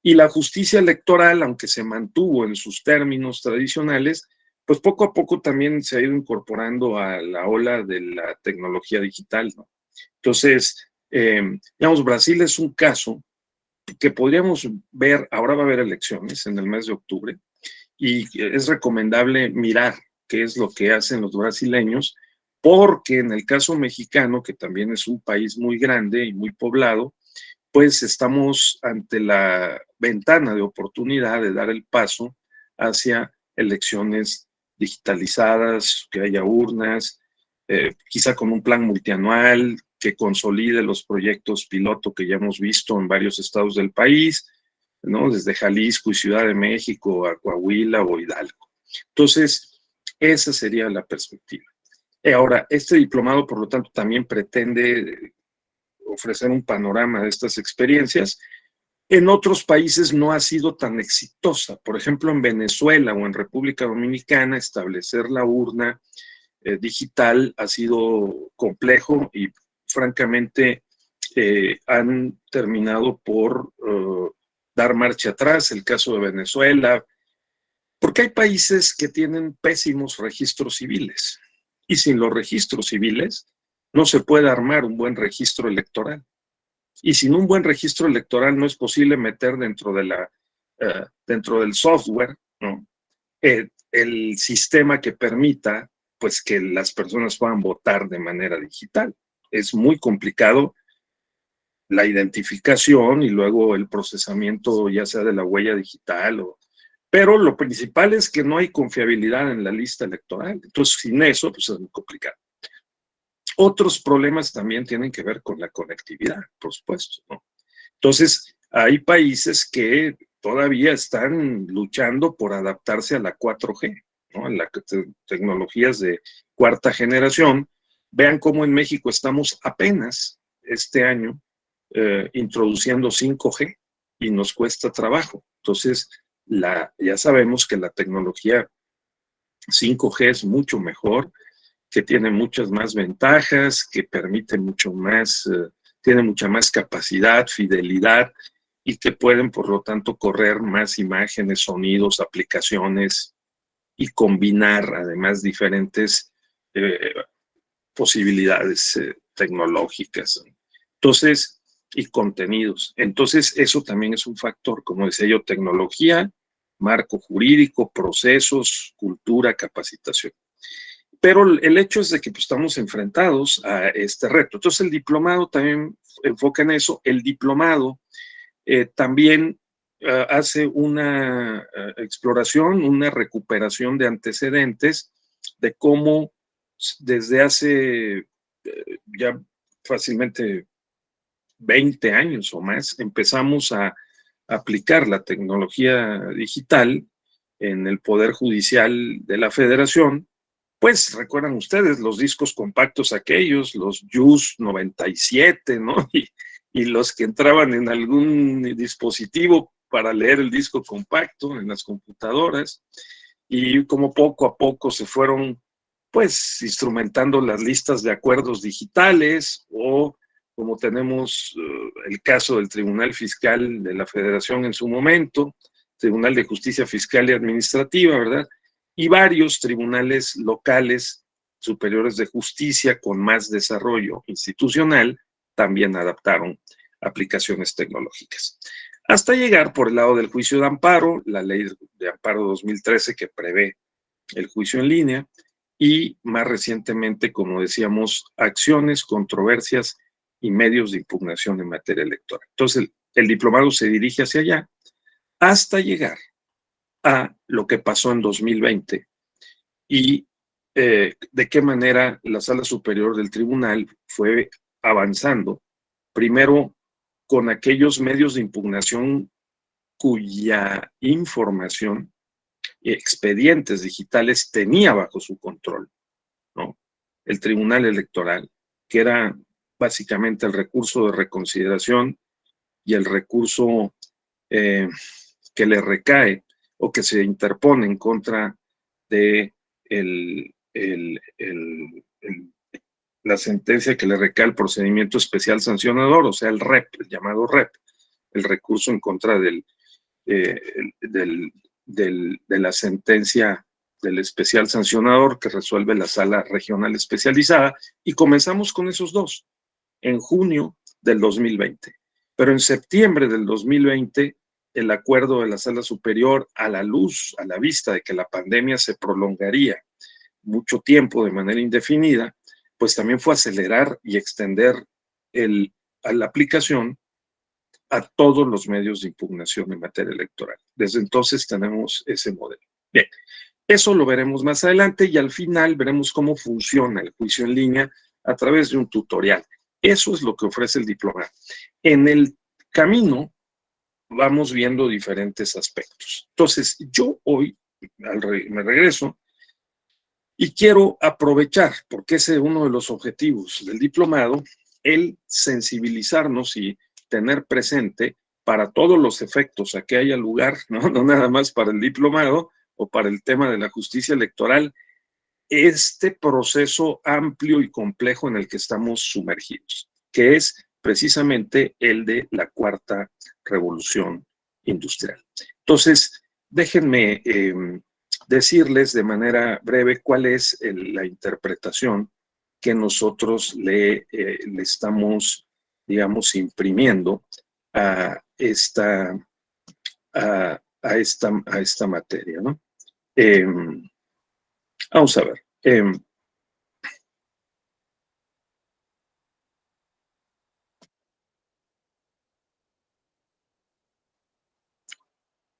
Y la justicia electoral, aunque se mantuvo en sus términos tradicionales, pues poco a poco también se ha ido incorporando a la ola de la tecnología digital, ¿no? Entonces, digamos, Brasil es un caso que podríamos ver, ahora va a haber elecciones en el mes de octubre, y es recomendable mirar qué es lo que hacen los brasileños, porque en el caso mexicano, que también es un país muy grande y muy poblado, pues estamos ante la ventana de oportunidad de dar el paso hacia elecciones digitalizadas, que haya urnas, quizá con un plan multianual que consolide los proyectos piloto que ya hemos visto en varios estados del país, ¿no? Desde Jalisco y Ciudad de México a Coahuila o Hidalgo. Entonces, esa sería la perspectiva. Ahora, este diplomado, por lo tanto, también pretende ofrecer un panorama de estas experiencias. En otros países no ha sido tan exitosa. Por ejemplo, en Venezuela o en República Dominicana, establecer la urna digital ha sido complejo y, francamente, han terminado por dar marcha atrás. El caso de Venezuela, porque hay países que tienen pésimos registros civiles. Y sin los registros civiles, no se puede armar un buen registro electoral. Y sin un buen registro electoral no es posible meter dentro del software, ¿no?, el sistema que permita pues que las personas puedan votar de manera digital. Es muy complicado la identificación y luego el procesamiento, ya sea de la huella digital, pero lo principal es que no hay confiabilidad en la lista electoral. Entonces, sin eso, pues es muy complicado. Otros problemas también tienen que ver con la conectividad, por supuesto, ¿no? Entonces, hay países que todavía están luchando por adaptarse a la 4G, ¿no?, a las tecnologías de cuarta generación. Vean cómo en México estamos apenas este año introduciendo 5G y nos cuesta trabajo. Entonces, ya sabemos que la tecnología 5G es mucho mejor, que tiene muchas más ventajas, que permite mucho más, tiene mucha más capacidad, fidelidad, y que pueden, por lo tanto, correr más imágenes, sonidos, aplicaciones y combinar, además, diferentes posibilidades tecnológicas. Entonces, y contenidos. Entonces, eso también es un factor, como decía yo, tecnología, marco jurídico, procesos, cultura, capacitación. Pero el hecho es de que pues, estamos enfrentados a este reto. Entonces, el diplomado también enfoca en eso. El diplomado también hace una exploración, una recuperación de antecedentes de cómo desde hace ya fácilmente 20 años o más empezamos a aplicar la tecnología digital en el Poder Judicial de la Federación. Pues recuerdan ustedes los discos compactos aquellos, los JUS 97, ¿no? Y los que entraban en algún dispositivo para leer el disco compacto en las computadoras, y como poco a poco se fueron pues instrumentando las listas de acuerdos digitales, o como tenemos el caso del Tribunal Fiscal de la Federación en su momento, Tribunal de Justicia Fiscal y Administrativa, ¿verdad? Y varios tribunales locales superiores de justicia con más desarrollo institucional también adaptaron aplicaciones tecnológicas. Hasta llegar por el lado del juicio de amparo, la ley de amparo 2013 que prevé el juicio en línea, y más recientemente, como decíamos, acciones, controversias y medios de impugnación en materia electoral. Entonces, el diplomado se dirige hacia allá hasta llegar a lo que pasó en 2020 y de qué manera la Sala Superior del Tribunal fue avanzando, primero con aquellos medios de impugnación cuya información y expedientes digitales tenía bajo su control, ¿no? El Tribunal Electoral, que era básicamente el recurso de reconsideración y el recurso que le recae o que se interpone en contra de la sentencia que le recae al procedimiento especial sancionador, o sea, el REP, el llamado REP, el recurso en contra de la sentencia del especial sancionador que resuelve la sala regional especializada, y comenzamos con esos dos en junio del 2020. Pero en septiembre del 2020, el acuerdo de la Sala Superior, a la vista de que la pandemia se prolongaría mucho tiempo de manera indefinida, pues también fue acelerar y extender a la aplicación a todos los medios de impugnación en materia electoral. Desde entonces tenemos ese modelo. Bien, eso lo veremos más adelante, y al final veremos cómo funciona el juicio en línea a través de un tutorial. Eso es lo que ofrece el diplomado. En el camino vamos viendo diferentes aspectos. Entonces, yo hoy me regreso y quiero aprovechar, porque ese es uno de los objetivos del diplomado, el sensibilizarnos y tener presente para todos los efectos a que haya lugar, ¿no? No nada más para el diplomado o para el tema de la justicia electoral, este proceso amplio y complejo en el que estamos sumergidos, que es precisamente el de la cuarta revolución industrial. Entonces, déjenme decirles de manera breve cuál es la interpretación que nosotros le estamos, digamos, imprimiendo a esta materia, ¿no? Vamos a ver.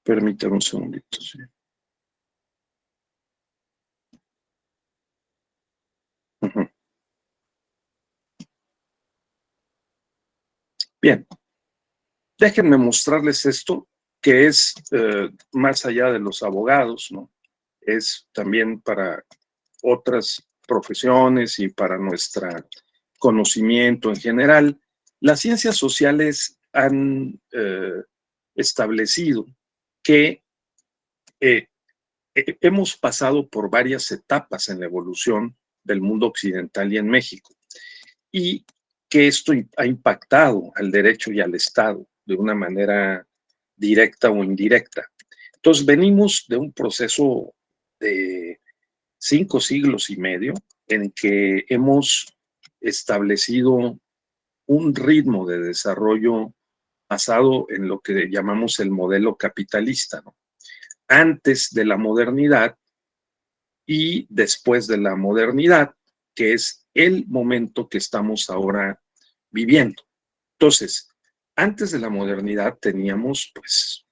Permítame un segundito, ¿sí? Uh-huh. Bien, déjenme mostrarles esto, que es más allá de los abogados, ¿no? Es también para otras profesiones y para nuestro conocimiento en general. Las ciencias sociales han establecido que hemos pasado por varias etapas en la evolución del mundo occidental y en México, y que esto ha impactado al derecho y al Estado de una manera directa o indirecta. Entonces, venimos de un proceso de 5 siglos y medio en que hemos establecido un ritmo de desarrollo basado en lo que llamamos el modelo capitalista, ¿no? Antes de la modernidad y después de la modernidad, que es el momento que estamos ahora viviendo. Entonces, antes de la modernidad teníamos, pues,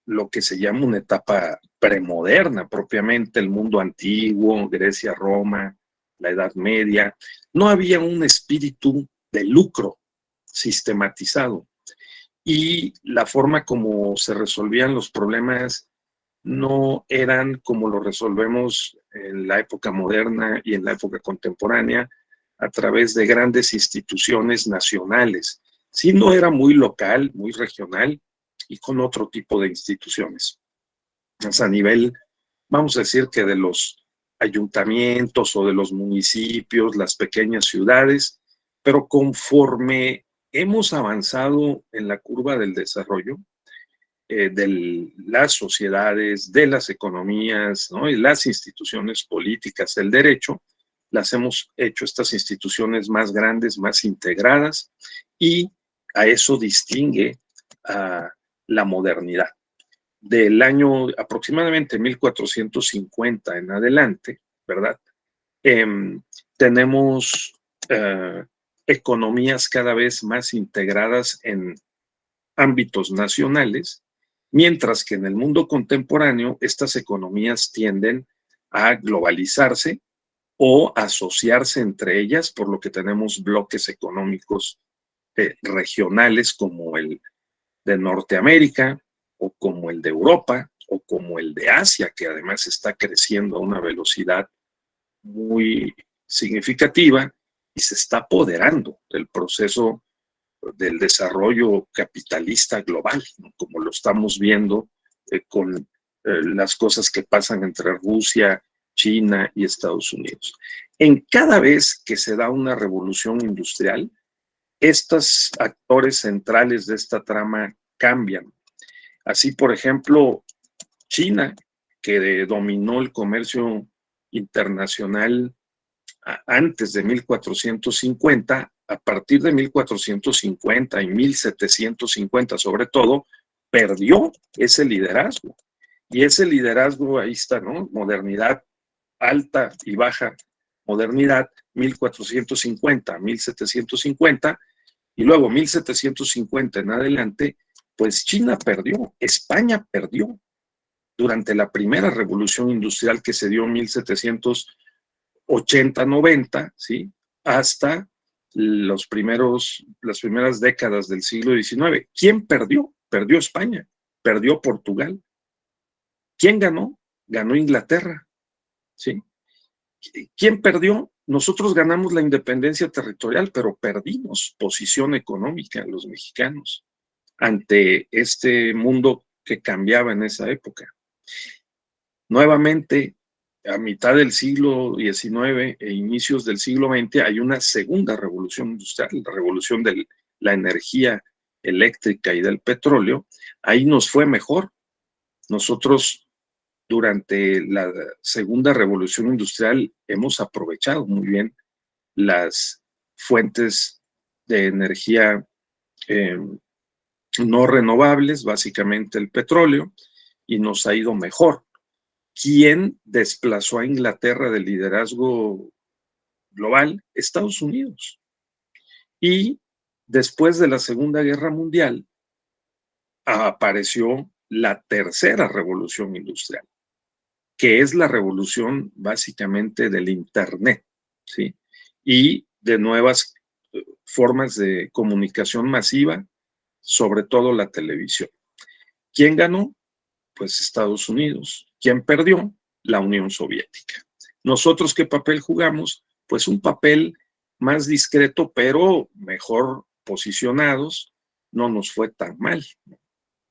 lo que se llama una etapa premoderna, propiamente el mundo antiguo, Grecia, Roma, la Edad Media. No había un espíritu de lucro sistematizado, y la forma como se resolvían los problemas no eran como lo resolvemos en la época moderna y en la época contemporánea a través de grandes instituciones nacionales, sino era muy local, muy regional y con otro tipo de instituciones. Es a nivel, vamos a decir que de los ayuntamientos o de los municipios, las pequeñas ciudades, pero conforme hemos avanzado en la curva del desarrollo, de las sociedades, de las economías, ¿no? Y las instituciones políticas, el derecho, las hemos hecho estas instituciones más grandes, más integradas, y a eso distingue a la modernidad. Del año aproximadamente 1450 en adelante, ¿verdad? Tenemos economías cada vez más integradas en ámbitos nacionales, mientras que en el mundo contemporáneo estas economías tienden a globalizarse o asociarse entre ellas, por lo que tenemos bloques económicos regionales como el de Norteamérica o como el de Europa o como el de Asia, que además está creciendo a una velocidad muy significativa y se está apoderando del proceso del desarrollo capitalista global, ¿no? Como lo estamos viendo con las cosas que pasan entre Rusia, China y Estados Unidos. En cada vez que se da una revolución industrial, estos actores centrales de esta trama cambian. Así, por ejemplo, China, que dominó el comercio internacional antes de 1450, a partir de 1450 y 1750 sobre todo, perdió ese liderazgo. Y ese liderazgo, ahí está, ¿no? Modernidad, alta y baja modernidad, 1450, 1750, y luego 1750 en adelante, pues China perdió, España perdió durante la primera revolución industrial que se dio en 1780-90, ¿sí? Hasta las primeras décadas del siglo XIX. ¿Quién perdió? Perdió España, perdió Portugal. ¿Quién ganó? Ganó Inglaterra, ¿sí? ¿Quién perdió? Nosotros ganamos la independencia territorial, pero perdimos posición económica los mexicanos ante este mundo que cambiaba en esa época. Nuevamente, a mitad del siglo XIX e inicios del siglo XX hay una segunda revolución industrial, la revolución de la energía eléctrica y del petróleo. Ahí nos fue mejor. Nosotros durante la segunda revolución industrial hemos aprovechado muy bien las fuentes de energía no renovables, básicamente el petróleo, y nos ha ido mejor. ¿Quién desplazó a Inglaterra del liderazgo global? Estados Unidos. Y después de la Segunda Guerra Mundial apareció la tercera revolución industrial, que es la revolución básicamente del Internet, ¿sí? Y de nuevas formas de comunicación masiva, sobre todo la televisión. ¿Quién ganó? Pues Estados Unidos. ¿Quién perdió? La Unión Soviética. ¿Nosotros qué papel jugamos? Pues un papel más discreto, pero mejor posicionados. No nos fue tan mal.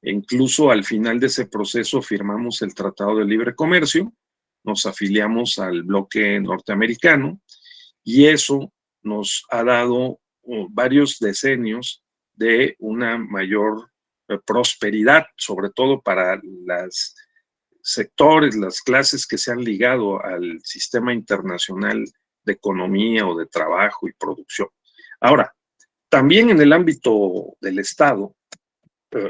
E incluso al final de ese proceso firmamos el Tratado de Libre Comercio, nos afiliamos al bloque norteamericano y eso nos ha dado varios decenios de una mayor prosperidad, sobre todo para los sectores, las clases que se han ligado al sistema internacional de economía o de trabajo y producción. Ahora, también en el ámbito del Estado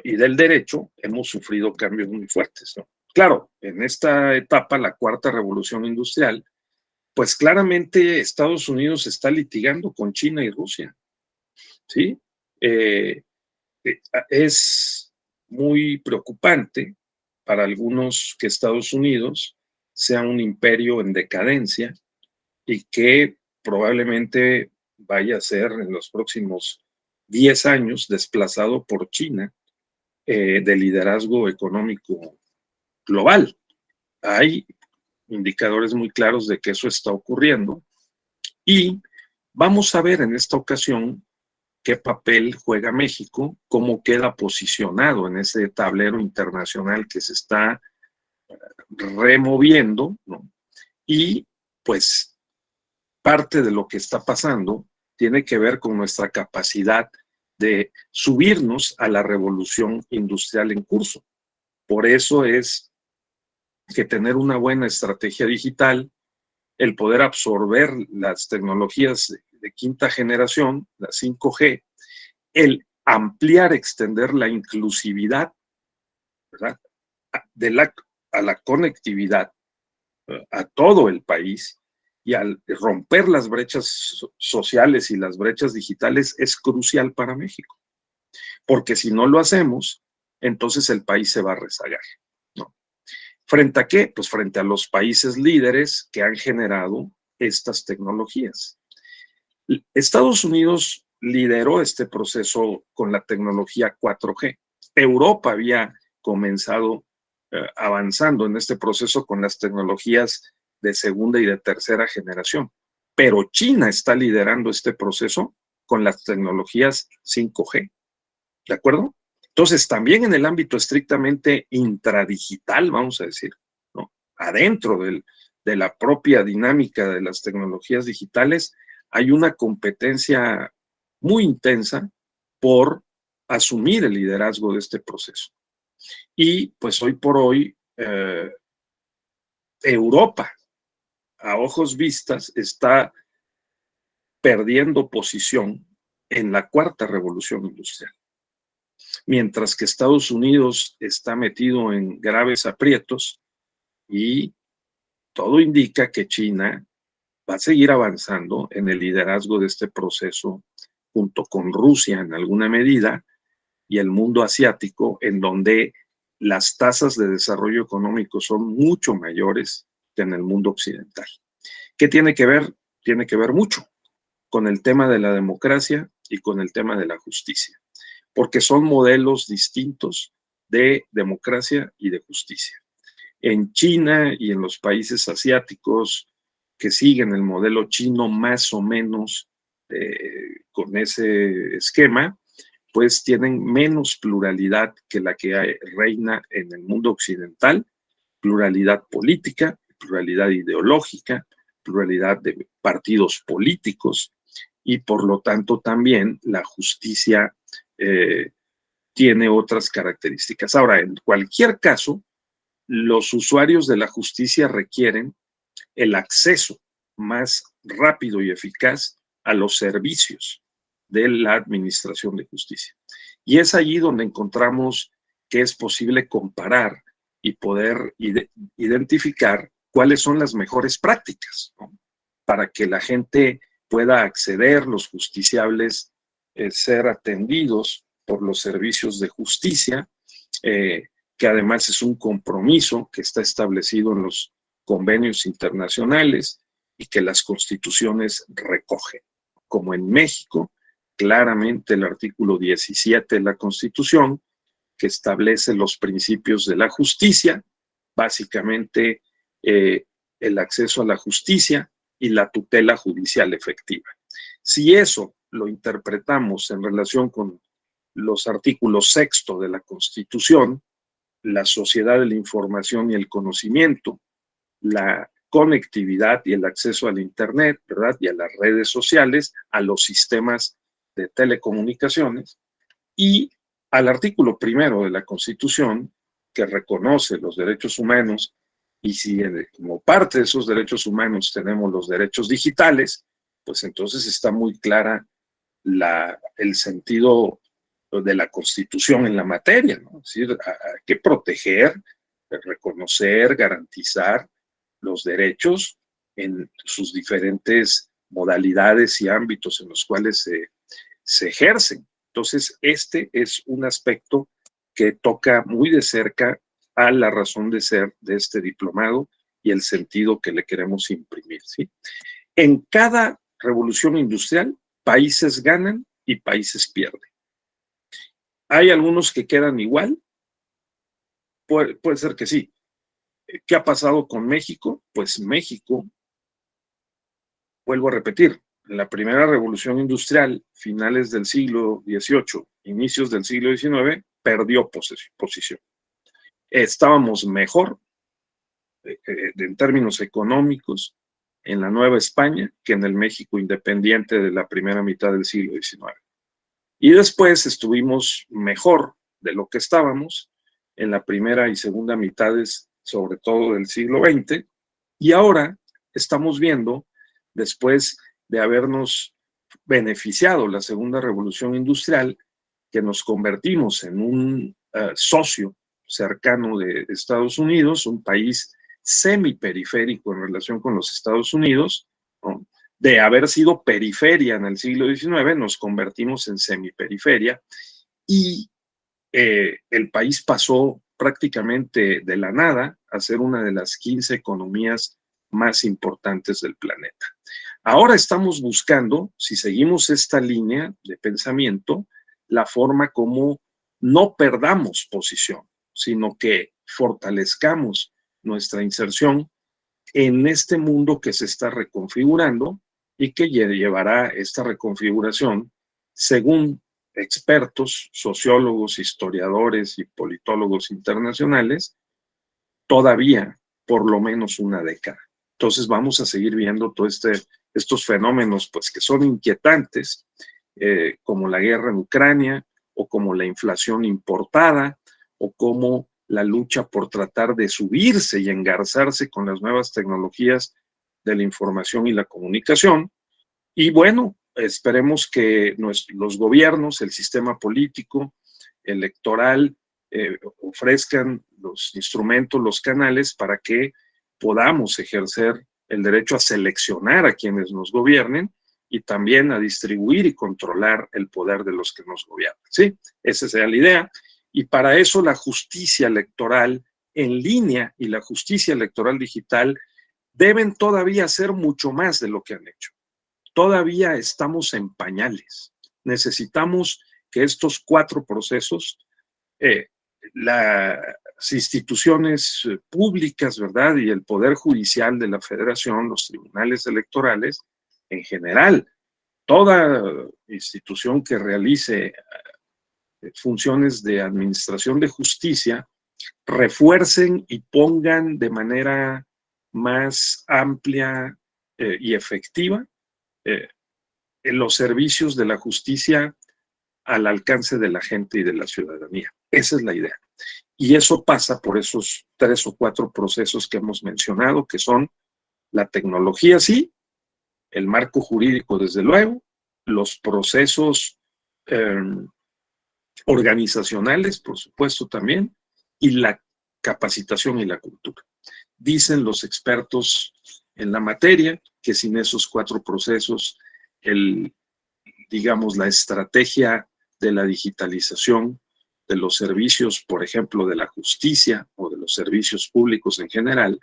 y del derecho hemos sufrido cambios muy fuertes, ¿no? Claro, en esta etapa, la cuarta revolución industrial, pues claramente Estados Unidos está litigando con China y Rusia, ¿sí? Es muy preocupante para algunos que Estados Unidos sea un imperio en decadencia y que probablemente vaya a ser en los próximos 10 años desplazado por China de liderazgo económico global. Hay indicadores muy claros de que eso está ocurriendo y vamos a ver en esta ocasión qué papel juega México, cómo queda posicionado en ese tablero internacional que se está removiendo, ¿no? Y pues parte de lo que está pasando tiene que ver con nuestra capacidad de subirnos a la revolución industrial en curso. Por eso es que tener una buena estrategia digital, el poder absorber las tecnologías de quinta generación, la 5G, el ampliar, extender la inclusividad, ¿verdad? A la conectividad a todo el país y al romper las brechas sociales y las brechas digitales es crucial para México. Porque si no lo hacemos, entonces el país se va a rezagar, ¿no? ¿Frente a qué? Pues frente a los países líderes que han generado estas tecnologías. Estados Unidos lideró este proceso con la tecnología 4G. Europa había comenzado avanzando en este proceso con las tecnologías de segunda y de tercera generación. Pero China está liderando este proceso con las tecnologías 5G. ¿De acuerdo? Entonces, también en el ámbito estrictamente intradigital, vamos a decir, ¿no? Adentro de la propia dinámica de las tecnologías digitales, hay una competencia muy intensa por asumir el liderazgo de este proceso. Y pues hoy por hoy, Europa, a ojos vistas, está perdiendo posición en la cuarta revolución industrial. Mientras que Estados Unidos está metido en graves aprietos y todo indica que China va a seguir avanzando en el liderazgo de este proceso junto con Rusia en alguna medida y el mundo asiático, en donde las tasas de desarrollo económico son mucho mayores que en el mundo occidental. ¿Qué tiene que ver? Tiene que ver mucho con el tema de la democracia y con el tema de la justicia, porque son modelos distintos de democracia y de justicia. En China y en los países asiáticos que siguen el modelo chino más o menos con ese esquema, pues tienen menos pluralidad que la que reina en el mundo occidental, pluralidad política, pluralidad ideológica, pluralidad de partidos políticos y por lo tanto también la justicia tiene otras características. Ahora, en cualquier caso, los usuarios de la justicia requieren el acceso más rápido y eficaz a los servicios de la administración de justicia. Y es allí donde encontramos que es posible comparar y poder identificar cuáles son las mejores prácticas, ¿no? Para que la gente pueda acceder, los justiciables, ser atendidos por los servicios de justicia, que además es un compromiso que está establecido en los convenios internacionales y que las constituciones recogen. Como en México, claramente el artículo 17 de la Constitución, que establece los principios de la justicia, básicamente el acceso a la justicia y la tutela judicial efectiva. Si eso lo interpretamos en relación con los artículos 6 de la Constitución, la sociedad de la información y el conocimiento, la conectividad y el acceso al Internet, ¿verdad? Y a las redes sociales, a los sistemas de telecomunicaciones, y al artículo 1 de la Constitución, que reconoce los derechos humanos, y si como parte de esos derechos humanos tenemos los derechos digitales, pues entonces está muy clara el sentido de la Constitución en la materia, ¿no? Es decir, hay que proteger, reconocer, garantizar los derechos en sus diferentes modalidades y ámbitos en los cuales se ejercen. Entonces, este es un aspecto que toca muy de cerca a la razón de ser de este diplomado y el sentido que le queremos imprimir, ¿sí? En cada revolución industrial, países ganan y países pierden. ¿Hay algunos que quedan igual? Puede ser que sí. ¿Qué ha pasado con México? Pues México, vuelvo a repetir, en la primera revolución industrial, finales del siglo XVIII, inicios del siglo XIX, perdió posición. Estábamos mejor en términos económicos en la Nueva España que en el México independiente de la primera mitad del siglo XIX. Y después estuvimos mejor de lo que estábamos en la primera y segunda mitades, sobre todo del siglo XX, y ahora estamos viendo, después de habernos beneficiado la segunda revolución industrial, que nos convertimos en un socio cercano de Estados Unidos, un país semiperiférico en relación con los Estados Unidos, ¿no? De haber sido periferia en el siglo XIX, nos convertimos en semiperiferia y el país pasó prácticamente de la nada a ser una de las 15 economías más importantes del planeta. Ahora estamos buscando, si seguimos esta línea de pensamiento, la forma como no perdamos posición, sino que fortalezcamos nuestra inserción en este mundo que se está reconfigurando y que llevará esta reconfiguración, según expertos, sociólogos, historiadores y politólogos internacionales, todavía por lo menos una década. Entonces vamos a seguir viendo todos estos fenómenos pues, que son inquietantes, como la guerra en Ucrania, o como la inflación importada, o como la lucha por tratar de subirse y engarzarse con las nuevas tecnologías de la información y la comunicación. Y bueno, esperemos que los gobiernos, el sistema político, electoral, ofrezcan los instrumentos, los canales para que podamos ejercer el derecho a seleccionar a quienes nos gobiernen y también a distribuir y controlar el poder de los que nos gobiernan, ¿sí? Esa sería la idea. Y para eso la justicia electoral en línea y la justicia electoral digital deben todavía hacer mucho más de lo que han hecho. Todavía estamos en pañales. Necesitamos que estos 4 procesos, las instituciones públicas, ¿verdad? Y el Poder Judicial de la Federación, los tribunales electorales, en general, toda institución que realice funciones de administración de justicia, refuercen y pongan de manera más amplia y efectiva en los servicios de la justicia al alcance de la gente y de la ciudadanía. Esa es la idea. Y eso pasa por esos 3 o 4 procesos que hemos mencionado, que son la tecnología, sí, El marco jurídico, desde luego, los procesos organizacionales, por supuesto, también, y la capacitación y la cultura. Dicen los expertos en la materia que sin esos 4 procesos, digamos, la estrategia de la digitalización de los servicios, por ejemplo, de la justicia o de los servicios públicos en general,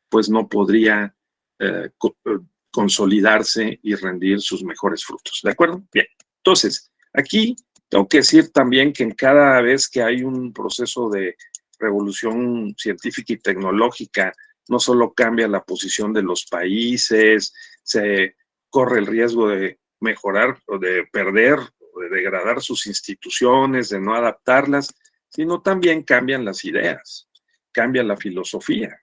pues no podría consolidarse y rendir sus mejores frutos. ¿De acuerdo? Bien. Entonces, aquí tengo que decir también que en cada vez que hay un proceso de revolución científica y tecnológica, no solo cambia la posición de los países, se corre el riesgo de mejorar o de perder o de degradar sus instituciones, de no adaptarlas, sino también cambian las ideas, cambia la filosofía.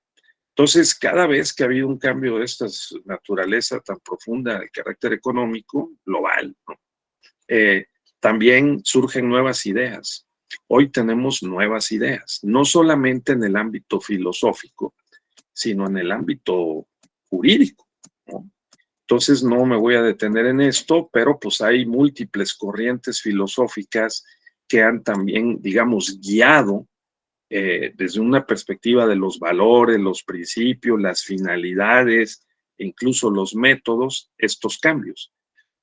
Entonces, cada vez que ha habido un cambio de esta naturaleza tan profunda de carácter económico, global, ¿no? También surgen nuevas ideas. Hoy tenemos nuevas ideas, no solamente en el ámbito filosófico, sino en el ámbito jurídico, ¿no? Entonces no me voy a detener en esto, pero pues hay múltiples corrientes filosóficas que han también, digamos, guiado desde una perspectiva de los valores, los principios, las finalidades e incluso los métodos, estos cambios,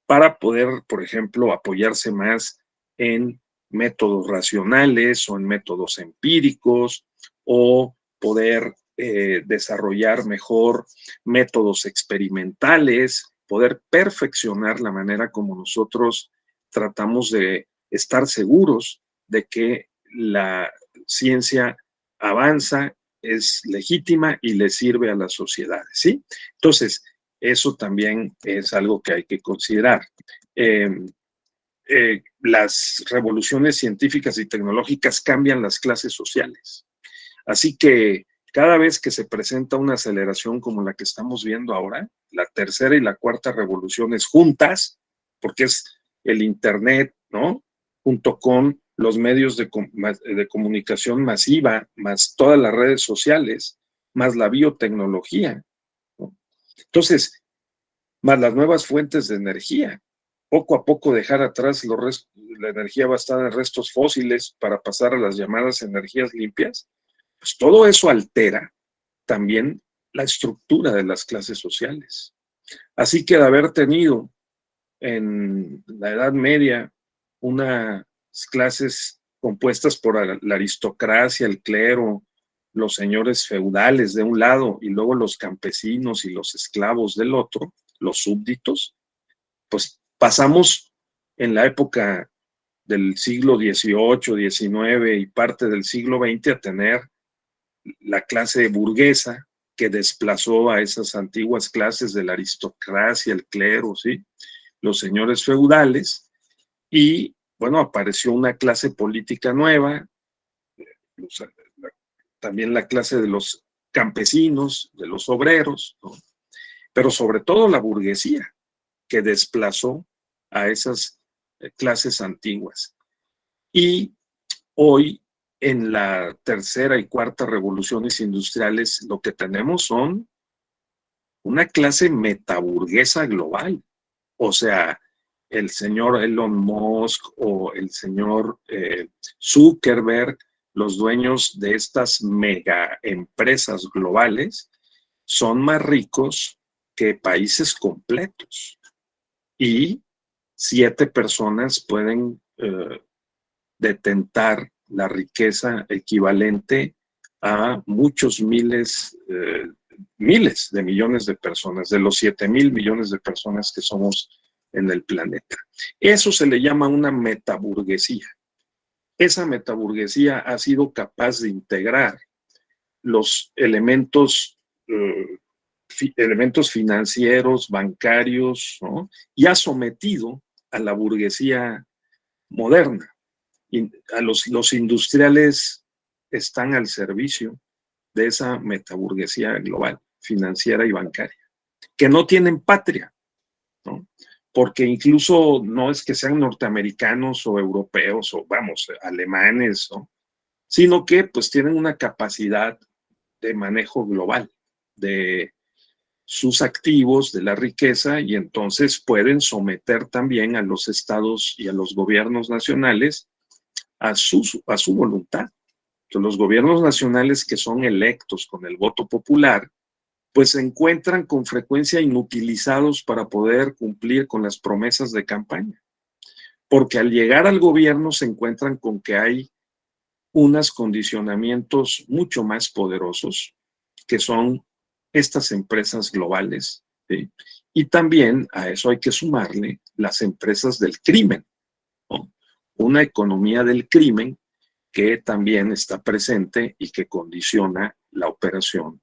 para poder, por ejemplo, apoyarse más en métodos racionales o en métodos empíricos, o poder desarrollar mejor métodos experimentales, poder perfeccionar la manera como nosotros tratamos de estar seguros de que la ciencia avanza, es legítima y le sirve a las sociedades, ¿sí? Entonces, eso también es algo que hay que considerar. Las revoluciones científicas y tecnológicas cambian las clases sociales. Así que cada vez que se presenta una aceleración como la que estamos viendo ahora, la tercera y la cuarta revoluciones juntas, porque es el Internet, ¿no? Junto con los medios de comunicación masiva, más todas las redes sociales, más la biotecnología, ¿no? Entonces, más las nuevas fuentes de energía. Poco a poco dejar atrás la energía basada en restos fósiles para pasar a las llamadas energías limpias. Pues todo eso altera también la estructura de las clases sociales. Así que de haber tenido en la Edad Media unas clases compuestas por la aristocracia, el clero, los señores feudales de un lado y luego los campesinos y los esclavos del otro, los súbditos, pues pasamos en la época del siglo XVIII, XIX y parte del siglo XX a tener la clase burguesa que desplazó a esas antiguas clases de la aristocracia, el clero, ¿sí? Los señores feudales, y bueno, apareció una clase política nueva, también la clase de los campesinos, de los obreros, ¿no? Pero sobre todo la burguesía, que desplazó a esas clases antiguas. Y hoy, en la tercera y cuarta revoluciones industriales, lo que tenemos son una clase metaburguesa global. O sea, el señor Elon Musk o el señor Zuckerberg, los dueños de estas mega empresas globales, son más ricos que países completos. Y 7 personas pueden detentar la riqueza equivalente a muchos miles de millones de personas, de los 7,000 millones de personas que somos en el planeta. Eso se le llama una metaburguesía. Esa metaburguesía ha sido capaz de integrar los elementos financieros, bancarios, ¿no? Y ha sometido a la burguesía moderna. Y a los industriales están al servicio de esa metaburguesía global, financiera y bancaria, que no tienen patria, ¿no? Porque incluso no es que sean norteamericanos o europeos o, vamos, alemanes, ¿no? Sino que pues tienen una capacidad de manejo global, de sus activos, de la riqueza, y entonces pueden someter también a los estados y a los gobiernos nacionales a su voluntad. Entonces, los gobiernos nacionales que son electos con el voto popular, pues se encuentran con frecuencia inutilizados para poder cumplir con las promesas de campaña. Porque al llegar al gobierno se encuentran con que hay unos condicionamientos mucho más poderosos, que son estas empresas globales, ¿sí? Y también a eso hay que sumarle las empresas del crimen, ¿no? Una economía del crimen que también está presente y que condiciona la operación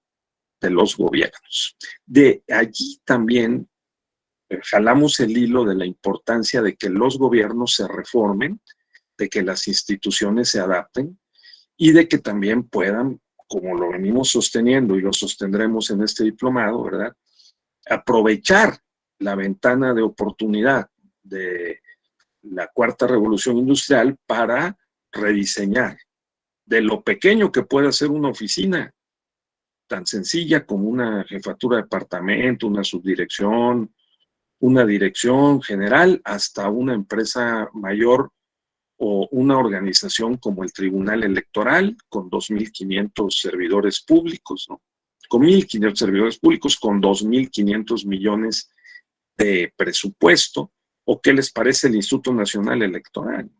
de los gobiernos. De allí también jalamos el hilo de la importancia de que los gobiernos se reformen, de que las instituciones se adapten y de que también puedan, como lo venimos sosteniendo y lo sostendremos en este diplomado, ¿verdad?, aprovechar la ventana de oportunidad de la cuarta revolución industrial para rediseñar de lo pequeño que puede ser una oficina, tan sencilla como una jefatura de departamento, una subdirección, una dirección general, hasta una empresa mayor o una organización como el Tribunal Electoral, con 2.500 servidores públicos, ¿no? Con 1.500 servidores públicos, con 2.500 millones de presupuesto. ¿O qué les parece el Instituto Nacional Electoral?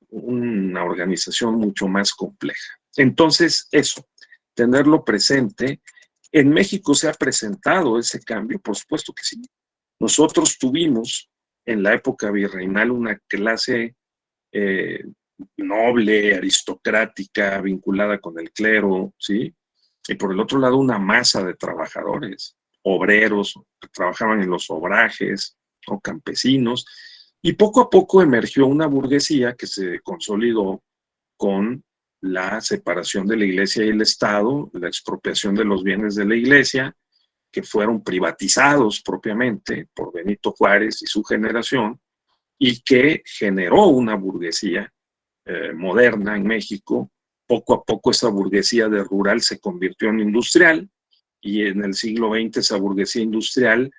Una organización mucho más compleja. Entonces, eso, tenerlo presente. En México se ha presentado ese cambio, por supuesto que sí. Nosotros tuvimos en la época virreinal una clase noble, aristocrática, vinculada con el clero, ¿sí? Y por el otro lado una masa de trabajadores, obreros, que trabajaban en los obrajes, o campesinos, y poco a poco emergió una burguesía que se consolidó con la separación de la iglesia y el Estado, la expropiación de los bienes de la iglesia, que fueron privatizados propiamente por Benito Juárez y su generación, y que generó una burguesía moderna en México. Poco a poco esa burguesía de rural se convirtió en industrial, y en el siglo XX esa burguesía industrial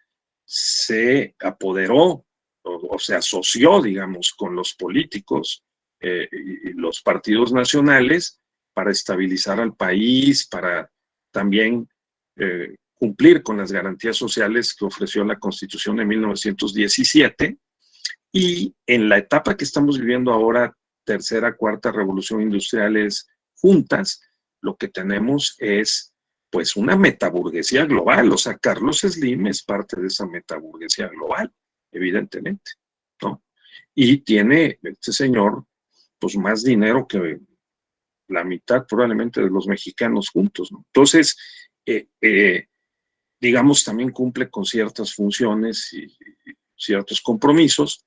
se apoderó o se asoció, digamos, con los políticos y los partidos nacionales para estabilizar al país, para también cumplir con las garantías sociales que ofreció la Constitución de 1917. Y en la etapa que estamos viviendo ahora, tercera, cuarta revolución industriales juntas, lo que tenemos es pues una metaburguesía global. O sea, Carlos Slim es parte de esa metaburguesía global, evidentemente, ¿no? Y tiene este señor pues más dinero que la mitad probablemente de los mexicanos juntos, ¿no? Entonces, digamos, también cumple con ciertas funciones y ciertos compromisos,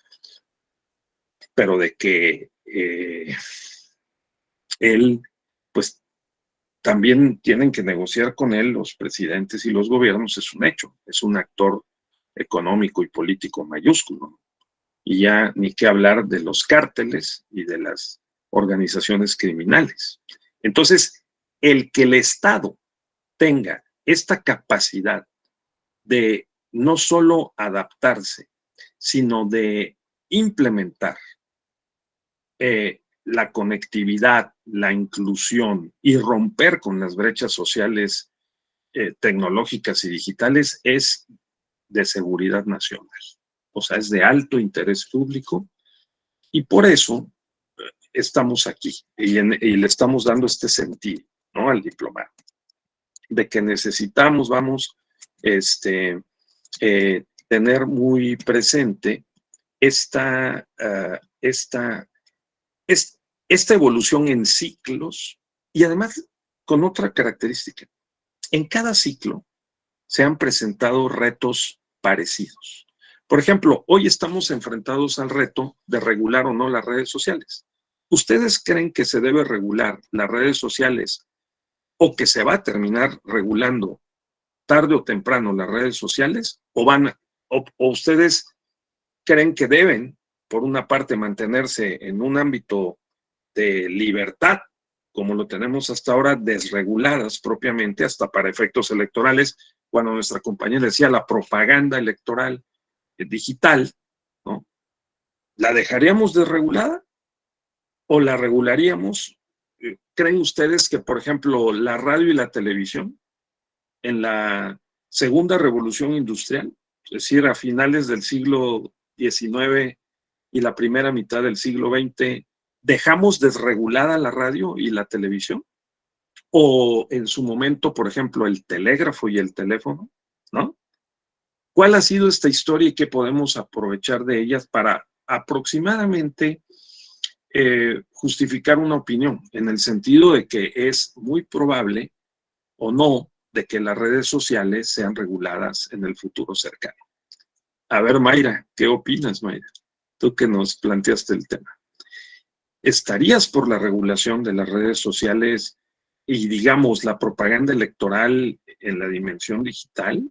pero de que él, pues, también tienen que negociar con él los presidentes y los gobiernos, es un hecho, es un actor económico y político mayúsculo. Y ya ni qué hablar de los cárteles y de las organizaciones criminales. Entonces, el que el Estado tenga esta capacidad de no solo adaptarse, sino de implementar la conectividad, la inclusión y romper con las brechas sociales tecnológicas y digitales, es de seguridad nacional. O sea, es de alto interés público, y por eso estamos aquí y le estamos dando este sentido, ¿no?, al diplomado, de que necesitamos, tener muy presente esta evolución en ciclos, y además con otra característica. En cada ciclo se han presentado retos parecidos. Por ejemplo, hoy estamos enfrentados al reto de regular o no las redes sociales. ¿Ustedes creen que se debe regular las redes sociales, o que se va a terminar regulando tarde o temprano las redes sociales? ¿O ustedes creen que deben, por una parte, mantenerse en un ámbito de libertad, como lo tenemos hasta ahora, desreguladas propiamente, hasta para efectos electorales, cuando nuestra compañera decía la propaganda electoral digital, ¿no? ¿La dejaríamos desregulada o la regularíamos? ¿Creen ustedes que, por ejemplo, la radio y la televisión en la segunda revolución industrial, es decir, a finales del siglo XIX y la primera mitad del siglo XX, dejamos desregulada la radio y la televisión? O en su momento, por ejemplo, el telégrafo y el teléfono, ¿no? ¿Cuál ha sido esta historia y qué podemos aprovechar de ellas para aproximadamente justificar una opinión, en el sentido de que es muy probable o no de que las redes sociales sean reguladas en el futuro cercano? A ver, Mayra, ¿qué opinas, Mayra? Tú que nos planteaste el tema. ¿Estarías por la regulación de las redes sociales y, digamos, la propaganda electoral en la dimensión digital,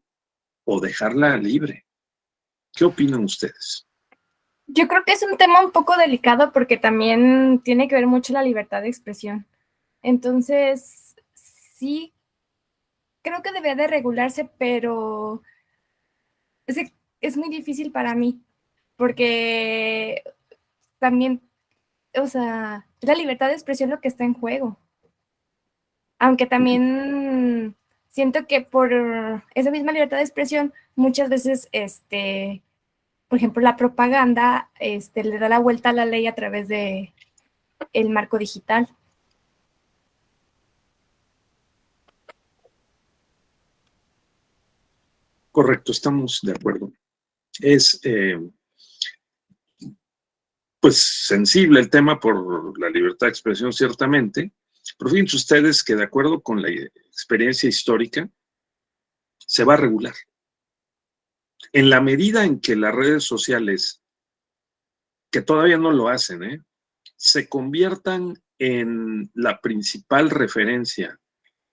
o dejarla libre? ¿Qué opinan ustedes? Yo creo que es un tema un poco delicado porque también tiene que ver mucho la libertad de expresión. Entonces, sí, creo que debería de regularse, pero es muy difícil para mí porque también, o sea, es la libertad de expresión lo que está en juego. Aunque también siento que por esa misma libertad de expresión, muchas veces, por ejemplo, la propaganda le da la vuelta a la ley a través de el marco digital. Correcto, estamos de acuerdo. Es pues sensible el tema por la libertad de expresión, ciertamente, pero fíjense ustedes que, de acuerdo con la experiencia histórica, se va a regular. En la medida en que las redes sociales, que todavía no lo hacen, se conviertan en la principal referencia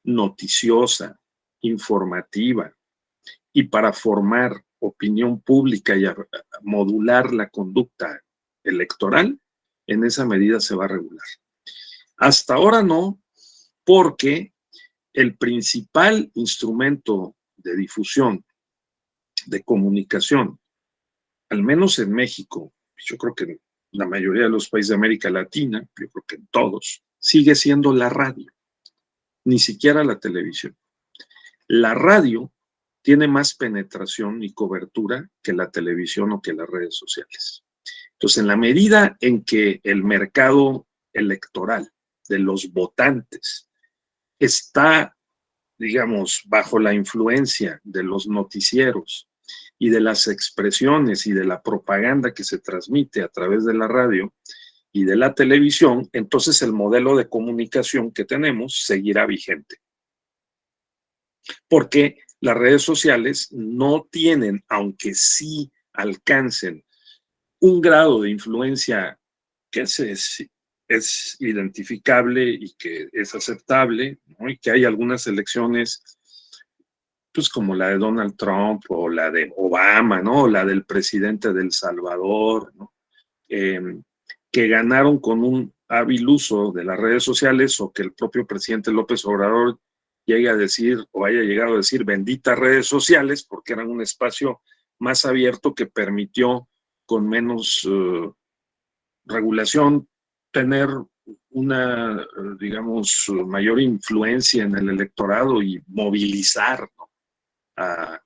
noticiosa, informativa y para formar opinión pública y a modular la conducta electoral, en esa medida se va a regular. Hasta ahora no, porque el principal instrumento de difusión, de comunicación, al menos en México, yo creo que en la mayoría de los países de América Latina, yo creo que en todos, sigue siendo la radio, ni siquiera la televisión. La radio tiene más penetración y cobertura que la televisión o que las redes sociales. Entonces, en la medida en que el mercado electoral de los votantes está, digamos, bajo la influencia de los noticieros y de las expresiones y de la propaganda que se transmite a través de la radio y de la televisión, entonces el modelo de comunicación que tenemos seguirá vigente. Porque las redes sociales no tienen, aunque sí alcancen un grado de influencia que es identificable y que es aceptable, ¿no? Y que hay algunas elecciones, pues como la de Donald Trump o la de Obama, ¿no? O la del presidente de El Salvador, ¿no? Que ganaron con un hábil uso de las redes sociales, o que el propio presidente López Obrador llegue a decir o haya llegado a decir benditas redes sociales, porque eran un espacio más abierto que permitió con menos regulación tener una, digamos, mayor influencia en el electorado y movilizar, ¿no?, a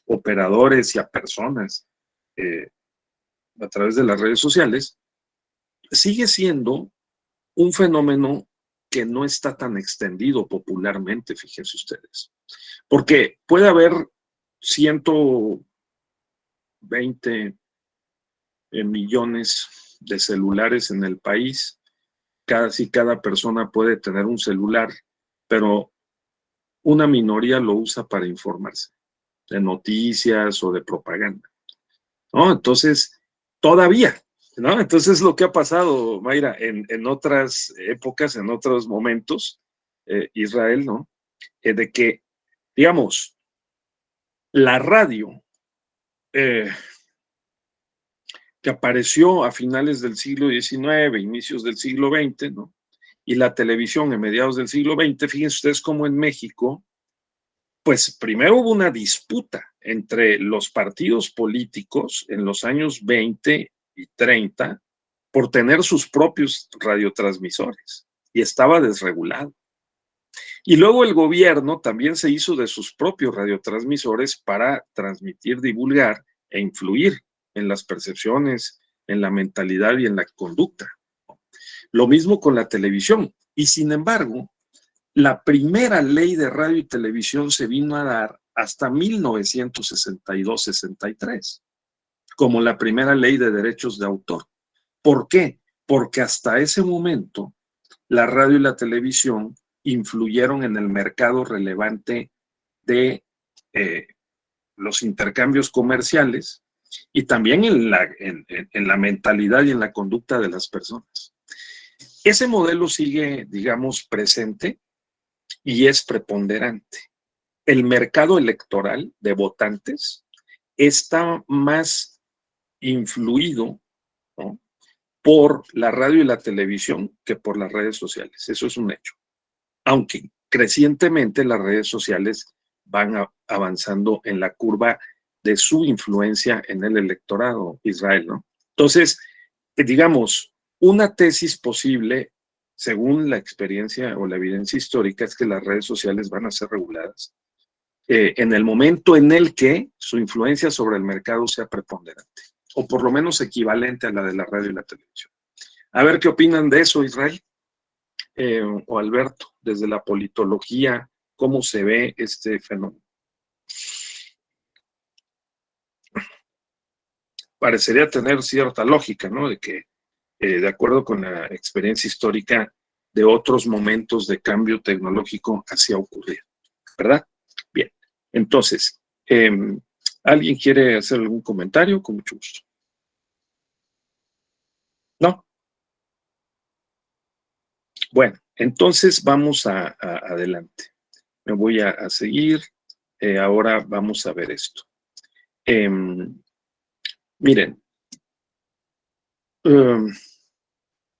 operadores y a personas a través de las redes sociales. Sigue siendo un fenómeno que no está tan extendido popularmente, fíjense ustedes, porque puede haber 120 millones de celulares en el país, casi cada persona puede tener un celular, pero una minoría lo usa para informarse de noticias o de propaganda, ¿no? Entonces, todavía, ¿no? Entonces, lo que ha pasado, Mayra, en otras épocas, en otros momentos, Israel, ¿no? De que, digamos, la radio que apareció a finales del siglo XIX, inicios del siglo XX, ¿no?, y la televisión en mediados del siglo XX, fíjense ustedes cómo en México pues primero hubo una disputa entre los partidos políticos en los años 20 y 30 por tener sus propios radiotransmisores y estaba desregulado. Y luego el gobierno también se hizo de sus propios radiotransmisores para transmitir, divulgar e influir en las percepciones, en la mentalidad y en la conducta. Lo mismo con la televisión. Y sin embargo, la primera ley de radio y televisión se vino a dar hasta 1962-63, como la primera ley de derechos de autor. ¿Por qué? Porque hasta ese momento la radio y la televisión influyeron en el mercado relevante de los intercambios comerciales y también en la mentalidad y en la conducta de las personas. Ese modelo sigue, digamos, presente y es preponderante. El mercado electoral de votantes está más influido, ¿no?, por la radio y la televisión que por las redes sociales. Eso es un hecho. Aunque crecientemente las redes sociales van avanzando en la curva de su influencia en el electorado, Israel, ¿no? Entonces, digamos, una tesis posible, según la experiencia o la evidencia histórica, es que las redes sociales van a ser reguladas en el momento en el que su influencia sobre el mercado sea preponderante, o por lo menos equivalente a la de la radio y la televisión. A ver qué opinan de eso, Israel o Alberto, desde la politología, ¿cómo se ve este fenómeno? Parecería tener cierta lógica, ¿no? De que, de acuerdo con la experiencia histórica de otros momentos de cambio tecnológico, así ha ocurrido, ¿verdad? Bien, entonces, ¿alguien quiere hacer algún comentario? Con mucho gusto. ¿No? Bueno, entonces vamos adelante. Me voy a seguir. Ahora vamos a ver esto. Miren,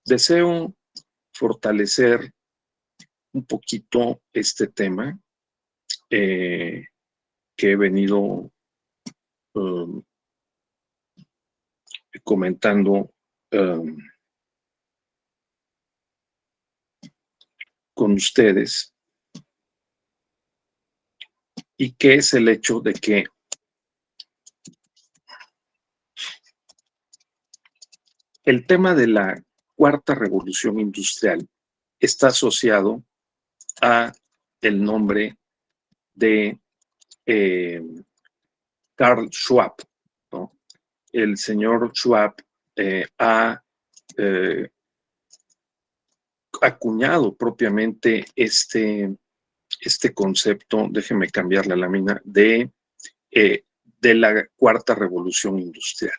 deseo fortalecer un poquito este tema que he venido comentando con ustedes, y que es el hecho de que el tema de la cuarta revolución industrial está asociado a el nombre de Carl Schwab, ¿no? El señor Schwab ha acuñado propiamente este concepto, déjeme cambiar la lámina, de la cuarta revolución industrial.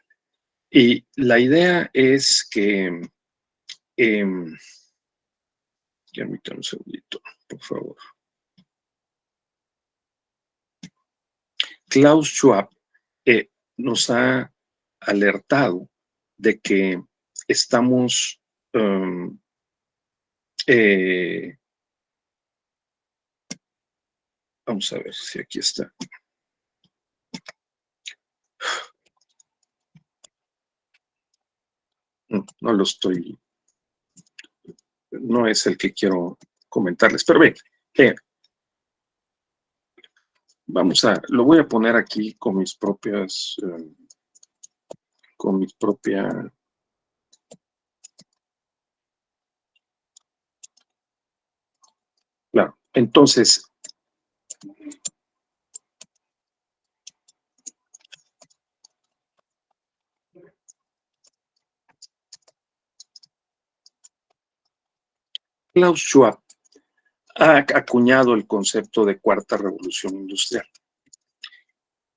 Y la idea es que, permítame un segundito, por favor. Klaus Schwab nos ha alertado de que estamos vamos a ver si aquí está. No lo estoy, no es el que quiero comentarles, pero ven, lo voy a poner aquí con mis propias, claro, entonces, Klaus Schwab ha acuñado el concepto de cuarta revolución industrial.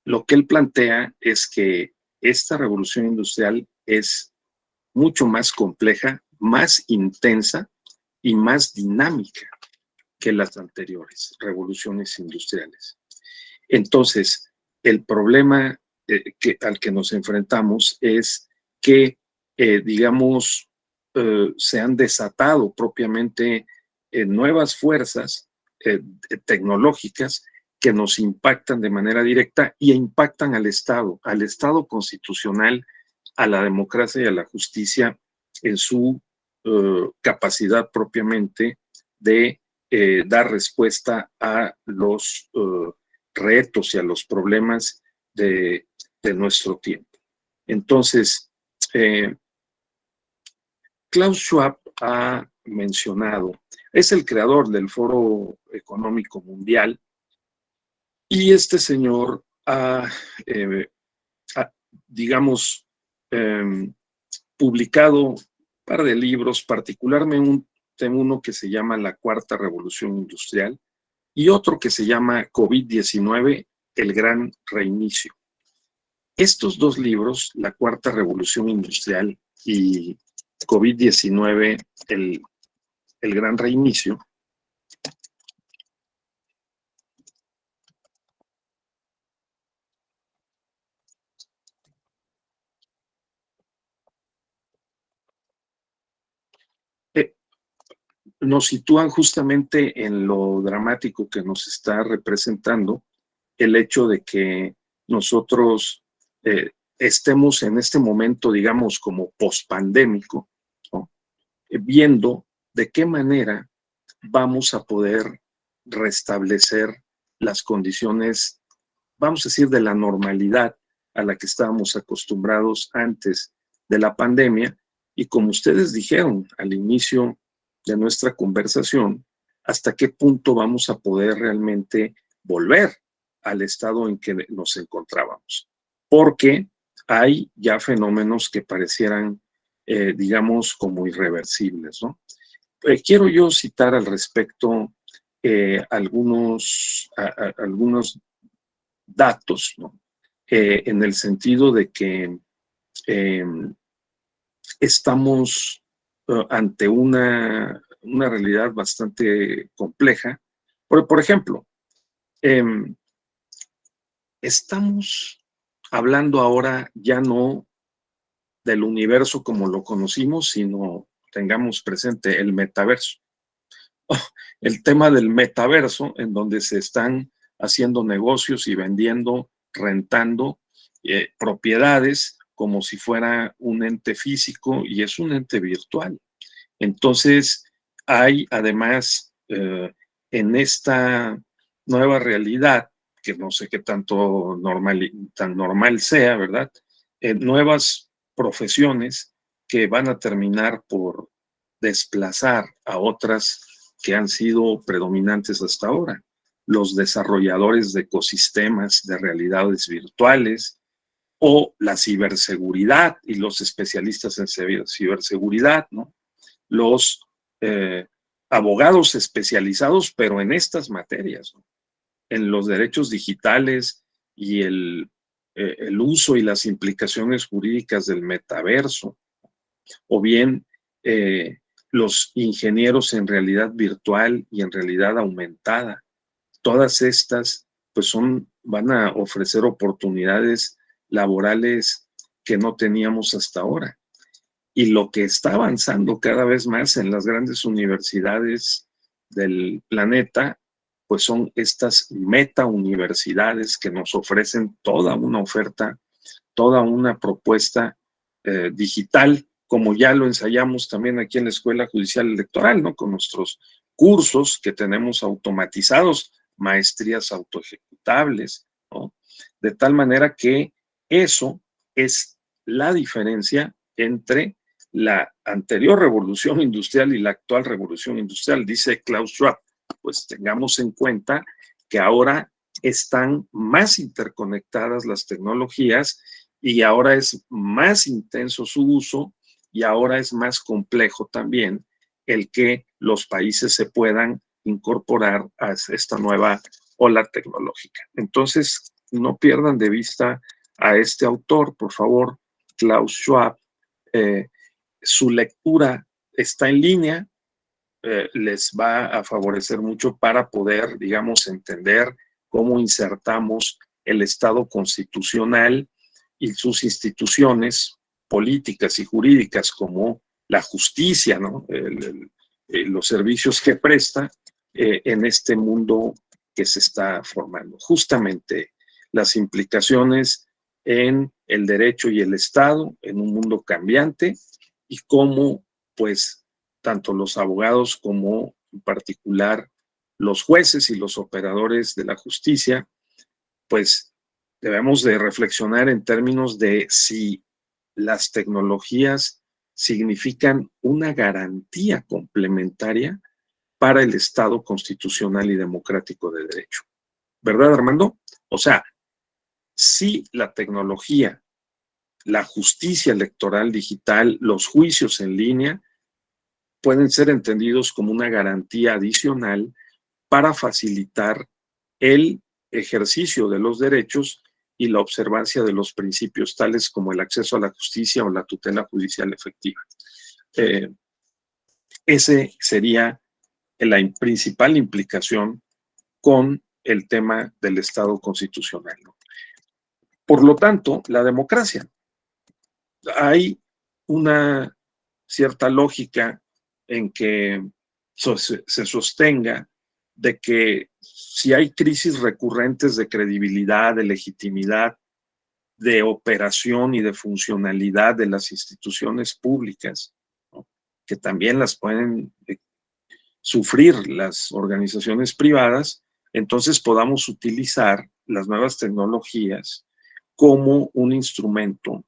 Lo que él plantea es que esta revolución industrial es mucho más compleja, más intensa y más dinámica que las anteriores revoluciones industriales. Entonces, el problema al que nos enfrentamos es que, digamos, se han desatado propiamente nuevas fuerzas tecnológicas que nos impactan de manera directa y impactan al Estado constitucional, a la democracia y a la justicia en su capacidad propiamente de dar respuesta a los retos y a los problemas de nuestro tiempo. Entonces, Klaus Schwab ha mencionado, es el creador del Foro Económico Mundial, y este señor digamos, publicado un par de libros, particularmente uno que se llama La Cuarta Revolución Industrial y otro que se llama COVID-19, El Gran Reinicio. Estos dos libros, La Cuarta Revolución Industrial y COVID-19, el Gran Reinicio, nos sitúan justamente en lo dramático que nos está representando el hecho de que nosotros estemos en este momento, digamos, como pospandémico, ¿no? Viendo de qué manera vamos a poder restablecer las condiciones, vamos a decir, de la normalidad a la que estábamos acostumbrados antes de la pandemia. Y como ustedes dijeron al inicio de nuestra conversación, hasta qué punto vamos a poder realmente volver al estado en que nos encontrábamos. Porque hay ya fenómenos que parecieran, digamos, como irreversibles, ¿no? Quiero yo citar al respecto algunos datos, ¿no? En el sentido de que estamos ante una realidad bastante compleja. Por ejemplo, estamos hablando ahora ya no del universo como lo conocimos, sino tengamos presente el metaverso. El tema del metaverso, en donde se están haciendo negocios y vendiendo, rentando propiedades como si fuera un ente físico, y es un ente virtual. Entonces, hay además en esta nueva realidad, que no sé qué tanto tan normal sea, ¿verdad? Nuevas profesiones que van a terminar por desplazar a otras que han sido predominantes hasta ahora. Los desarrolladores de ecosistemas de realidades virtuales, o la ciberseguridad y los especialistas en ciberseguridad, ¿no? Los abogados especializados, pero en estas materias, ¿no? En los derechos digitales y el uso y las implicaciones jurídicas del metaverso, o bien los ingenieros en realidad virtual y en realidad aumentada. Todas estas pues van a ofrecer oportunidades laborales que no teníamos hasta ahora. Y lo que está avanzando cada vez más en las grandes universidades del planeta, pues son estas metauniversidades que nos ofrecen toda una oferta, toda una propuesta digital, como ya lo ensayamos también aquí en la Escuela Judicial Electoral, ¿no? Con nuestros cursos que tenemos automatizados, maestrías autoejecutables, ¿no? De tal manera que eso es la diferencia entre la anterior revolución industrial y la actual revolución industrial, dice Klaus Schwab. Pues tengamos en cuenta que ahora están más interconectadas las tecnologías y ahora es más intenso su uso y ahora es más complejo también el que los países se puedan incorporar a esta nueva ola tecnológica. Entonces, no pierdan de vista a este autor, por favor, Klaus Schwab. Su lectura está en línea, les va a favorecer mucho para poder, digamos, entender cómo insertamos el Estado constitucional y sus instituciones políticas y jurídicas como la justicia, ¿no? Los servicios que presta en este mundo que se está formando. Justamente las implicaciones en el derecho y el Estado en un mundo cambiante y cómo, pues, tanto los abogados como en particular los jueces y los operadores de la justicia, pues debemos de reflexionar en términos de si las tecnologías significan una garantía complementaria para el Estado constitucional y democrático de derecho. ¿Verdad, Armando? O sea, si la tecnología, la justicia electoral digital, los juicios en línea, pueden ser entendidos como una garantía adicional para facilitar el ejercicio de los derechos y la observancia de los principios tales como el acceso a la justicia o la tutela judicial efectiva. Ese sería la principal implicación con el tema del Estado constitucional, ¿no? Por lo tanto, la democracia. Hay una cierta lógica en que se sostenga de que si hay crisis recurrentes de credibilidad, de legitimidad, de operación y de funcionalidad de las instituciones públicas, ¿no?, que también las pueden sufrir las organizaciones privadas, entonces podamos utilizar las nuevas tecnologías como un instrumento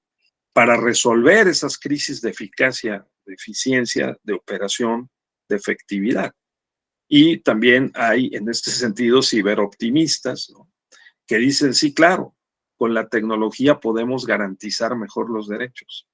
para resolver esas crisis de eficacia, de eficiencia, de operación, de efectividad. Y también hay, en este sentido, ciberoptimistas, ¿no?, que dicen, sí, claro, con la tecnología podemos garantizar mejor los derechos,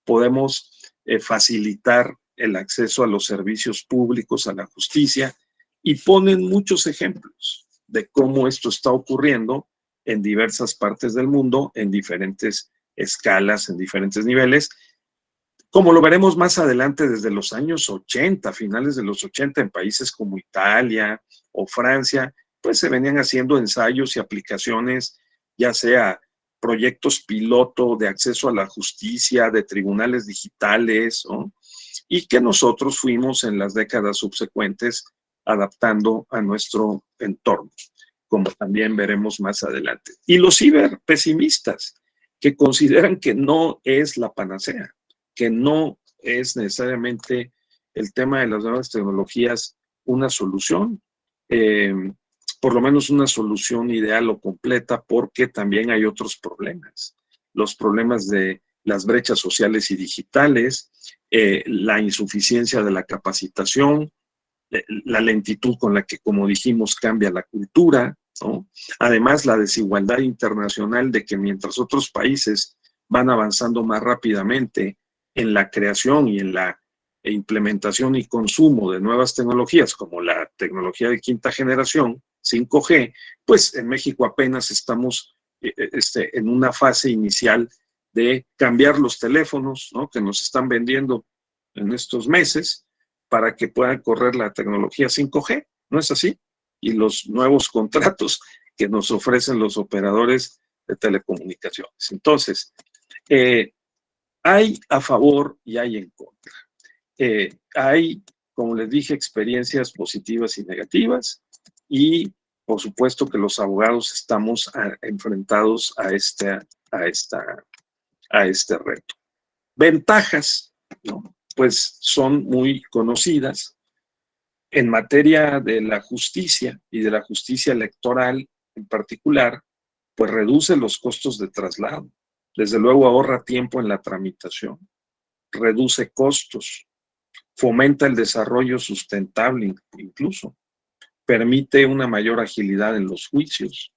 podemos facilitar el acceso a los servicios públicos, a la justicia, y ponen muchos ejemplos de cómo esto está ocurriendo en diversas partes del mundo, en diferentes escalas, en diferentes niveles, como lo veremos más adelante desde los años 80, finales de los 80, en países como Italia o Francia, pues se venían haciendo ensayos y aplicaciones, ya sea proyectos piloto de acceso a la justicia, de tribunales digitales, ¿no?, y que nosotros fuimos en las décadas subsecuentes adaptando a nuestro entorno, como también veremos más adelante. Y los ciberpesimistas, que consideran que no es la panacea, que no es necesariamente el tema de las nuevas tecnologías una solución, por lo menos una solución ideal o completa, porque también hay otros problemas. Los problemas de las brechas sociales y digitales, la insuficiencia de la capacitación, la lentitud con la que, como dijimos, cambia la cultura, ¿no? Además, la desigualdad internacional de que mientras otros países van avanzando más rápidamente en la creación y en la implementación y consumo de nuevas tecnologías, como la tecnología de quinta generación, 5G, pues en México apenas estamos en una fase inicial de cambiar los teléfonos, ¿no?, que nos están vendiendo en estos meses para que puedan correr la tecnología 5G, ¿no es así? Y los nuevos contratos que nos ofrecen los operadores de telecomunicaciones. Entonces, hay a favor y hay en contra. Hay, como les dije, experiencias positivas y negativas, y por supuesto que los abogados estamos enfrentados a este reto. Ventajas, ¿no?, pues son muy conocidas. En materia de la justicia y de la justicia electoral en particular, pues reduce los costos de traslado. Desde luego ahorra tiempo en la tramitación, reduce costos, fomenta el desarrollo sustentable incluso, permite una mayor agilidad en los juicios,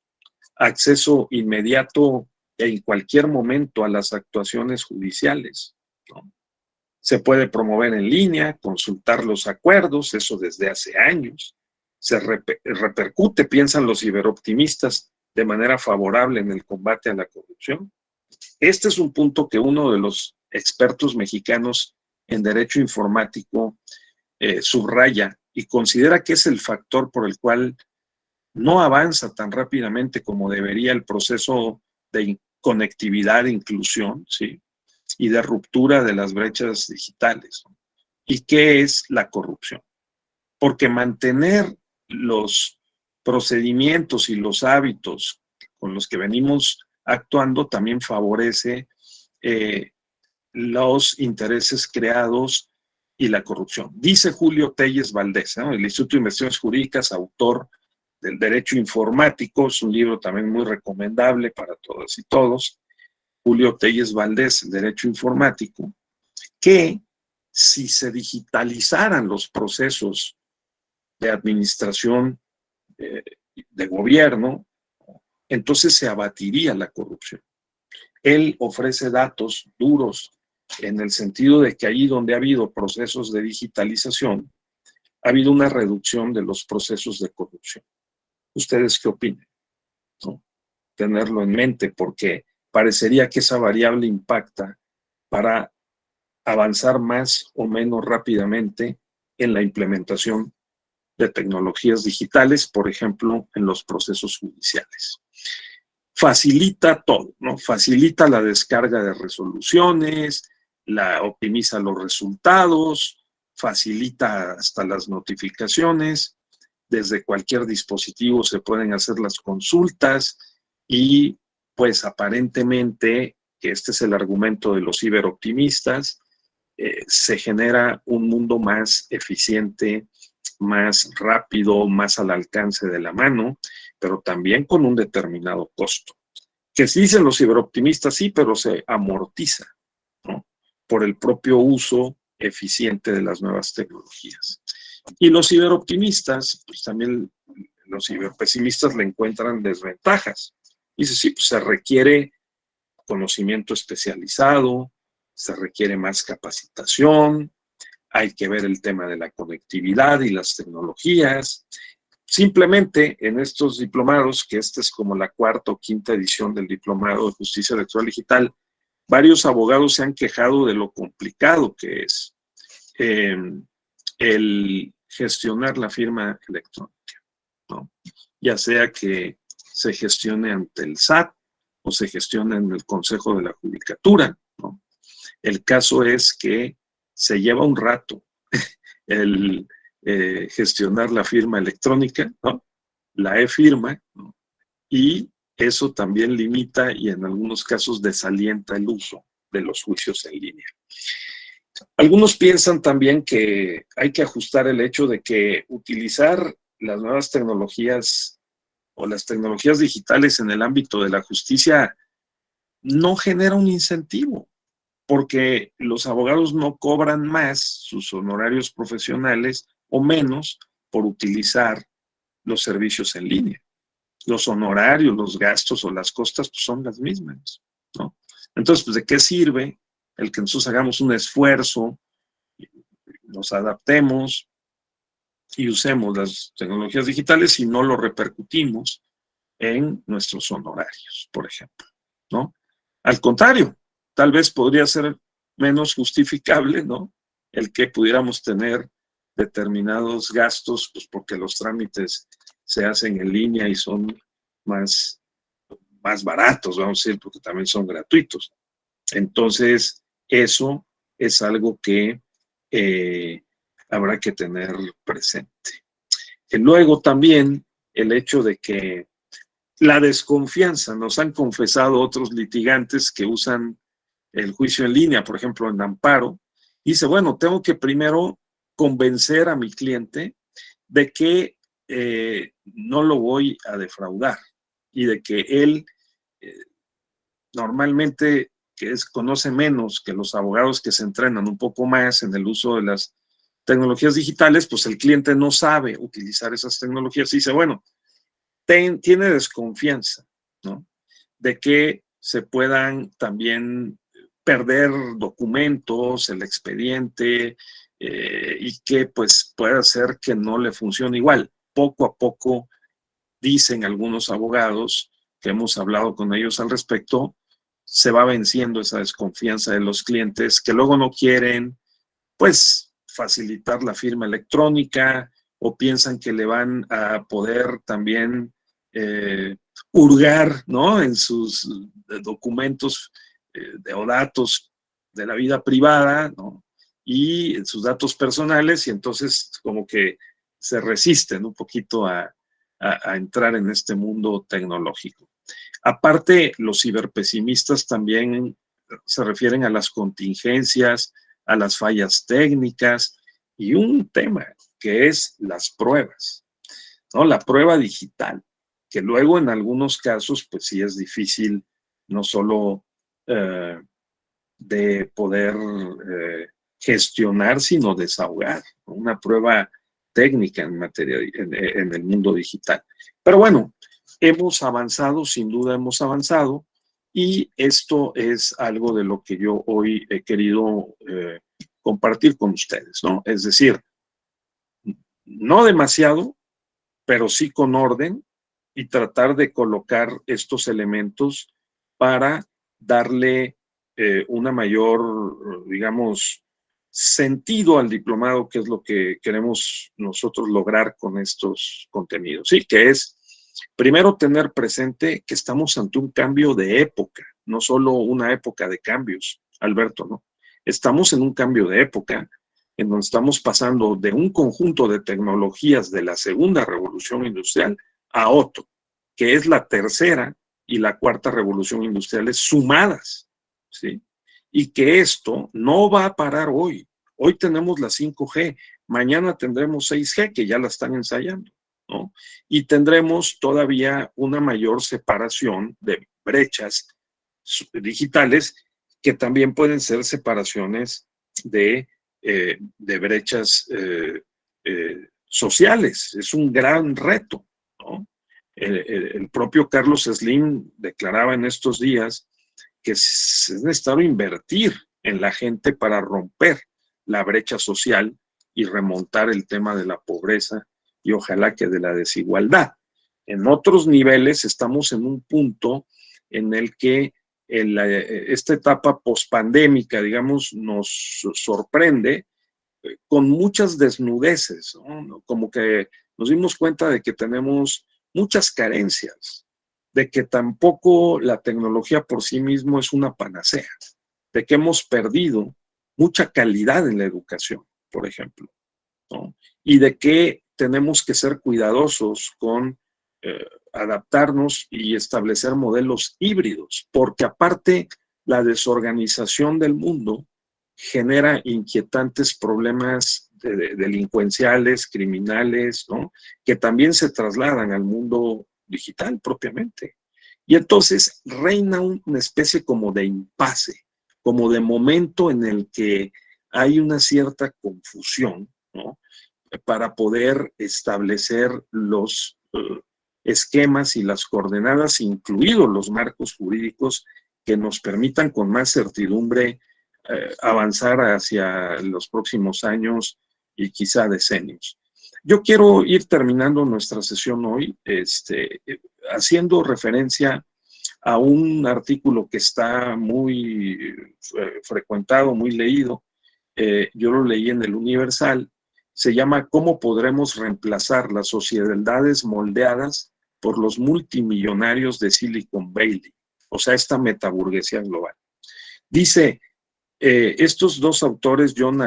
acceso inmediato en cualquier momento a las actuaciones judiciales, ¿no? Se puede promover en línea, consultar los acuerdos, eso desde hace años. Se repercute, piensan los ciberoptimistas, de manera favorable en el combate a la corrupción. Este es un punto que uno de los expertos mexicanos en derecho informático subraya y considera que es el factor por el cual no avanza tan rápidamente como debería el proceso de conectividad e inclusión, ¿sí?, y de ruptura de las brechas digitales. ¿Y qué es la corrupción? Porque mantener los procedimientos y los hábitos con los que venimos actuando también favorece los intereses creados y la corrupción. Dice Julio Telles Valdés, ¿no?, del Instituto de Investigaciones Jurídicas, autor del Derecho Informático, es un libro también muy recomendable para todas y todos, Julio Telles Valdés, el Derecho Informático, que si se digitalizaran los procesos de administración de gobierno, entonces se abatiría la corrupción. Él ofrece datos duros en el sentido de que allí donde ha habido procesos de digitalización, ha habido una reducción de los procesos de corrupción. ¿Ustedes qué opinan? ¿No? Tenerlo en mente, porque parecería que esa variable impacta para avanzar más o menos rápidamente en la implementación de tecnologías digitales, por ejemplo, en los procesos judiciales. Facilita todo, ¿no? Facilita la descarga de resoluciones, optimiza los resultados, facilita hasta las notificaciones, desde cualquier dispositivo se pueden hacer las consultas y pues aparentemente, que este es el argumento de los ciberoptimistas, se genera un mundo más eficiente, más rápido, más al alcance de la mano, pero también con un determinado costo. Que sí dicen los ciberoptimistas, sí, pero se amortiza, ¿no?, por el propio uso eficiente de las nuevas tecnologías. Y los ciberoptimistas, pues también los ciberpesimistas le encuentran desventajas. Dice, sí, pues se requiere conocimiento especializado, se requiere más capacitación, hay que ver el tema de la conectividad y las tecnologías. Simplemente en estos diplomados, que esta es como la cuarta o quinta edición del Diplomado de Justicia Electoral Digital, varios abogados se han quejado de lo complicado que es el gestionar la firma electrónica, ¿no? Ya sea que se gestione ante el SAT o se gestione en el Consejo de la Judicatura, ¿no? El caso es que se lleva un rato el gestionar la firma electrónica, ¿no?, la e-firma, ¿no?, y eso también limita y en algunos casos desalienta el uso de los juicios en línea. Algunos piensan también que hay que ajustar el hecho de que utilizar las nuevas tecnologías o las tecnologías digitales en el ámbito de la justicia no genera un incentivo, porque los abogados no cobran más sus honorarios profesionales o menos por utilizar los servicios en línea. Los honorarios, los gastos o las costas pues, son las mismas, ¿no? Entonces, pues, ¿de qué sirve el que nosotros hagamos un esfuerzo, nos adaptemos y usemos las tecnologías digitales si no lo repercutimos en nuestros honorarios, por ejemplo, ¿no? Al contrario, tal vez podría ser menos justificable, ¿no?, el que pudiéramos tener determinados gastos, pues porque los trámites se hacen en línea y son más baratos, vamos a decir, porque también son gratuitos. Entonces, eso es algo que habrá que tener presente. Luego también el hecho de que la desconfianza, nos han confesado otros litigantes que usan el juicio en línea, por ejemplo, en amparo, dice, bueno, tengo que primero convencer a mi cliente de que no lo voy a defraudar y de que él normalmente conoce menos que los abogados que se entrenan un poco más en el uso de las tecnologías digitales, pues el cliente no sabe utilizar esas tecnologías y dice, bueno, tiene desconfianza, ¿no?, de que se puedan también perder documentos, el expediente, y que pues pueda ser que no le funcione igual. Poco a poco, dicen algunos abogados que hemos hablado con ellos al respecto, se va venciendo esa desconfianza de los clientes que luego no quieren, pues, facilitar la firma electrónica o piensan que le van a poder también hurgar, ¿no?, en sus documentos o datos de la vida privada, ¿no?, y en sus datos personales, y entonces como que se resisten un poquito a a entrar en este mundo tecnológico. Aparte, los ciberpesimistas también se refieren a las contingencias, a las fallas técnicas y un tema que es las pruebas, ¿no? La prueba digital, que luego en algunos casos pues sí es difícil no solo de poder gestionar, sino desahogar, ¿no? Una prueba técnica en materia en el mundo digital. Pero bueno, hemos avanzado, sin duda hemos avanzado, y esto es algo de lo que yo hoy he querido compartir con ustedes, ¿no? Es decir, no demasiado, pero sí con orden, y tratar de colocar estos elementos para darle una mayor, digamos, sentido al diplomado, que es lo que queremos nosotros lograr con estos contenidos. Sí, que es, primero, tener presente que estamos ante un cambio de época, no solo una época de cambios, Alberto, ¿no? Estamos en un cambio de época en donde estamos pasando de un conjunto de tecnologías de la segunda revolución industrial a otro, que es la tercera y la cuarta revolución industriales sumadas, ¿sí? Y que esto no va a parar hoy. Hoy tenemos la 5G, mañana tendremos 6G, que ya la están ensayando, ¿no? Y tendremos todavía una mayor separación de brechas digitales, que también pueden ser separaciones de brechas sociales. Es un gran reto, ¿no? El propio Carlos Slim declaraba en estos días que es necesario invertir en la gente para romper la brecha social y remontar el tema de la pobreza y ojalá que de la desigualdad. En otros niveles estamos en un punto en el que esta etapa pospandémica, digamos, nos sorprende con muchas desnudeces, ¿no? Como que nos dimos cuenta de que tenemos muchas carencias, de que tampoco la tecnología por sí mismo es una panacea, de que hemos perdido mucha calidad en la educación, por ejemplo, ¿no? Y de que tenemos que ser cuidadosos con adaptarnos y establecer modelos híbridos, porque aparte la desorganización del mundo genera inquietantes problemas delincuenciales, criminales, ¿no? Que también se trasladan al mundo digital propiamente. Y entonces reina una especie como de impasse, como de momento en el que hay una cierta confusión, ¿no? Para poder establecer los esquemas y las coordenadas, incluidos los marcos jurídicos que nos permitan con más certidumbre avanzar hacia los próximos años y quizá decenios. Yo quiero ir terminando nuestra sesión hoy haciendo referencia a un artículo que está muy frecuentado, muy leído. Yo lo leí en el Universal. Se llama ¿Cómo podremos reemplazar las sociedades moldeadas por los multimillonarios de Silicon Valley? O sea, esta metaburguesía global. Dice, estos dos autores, John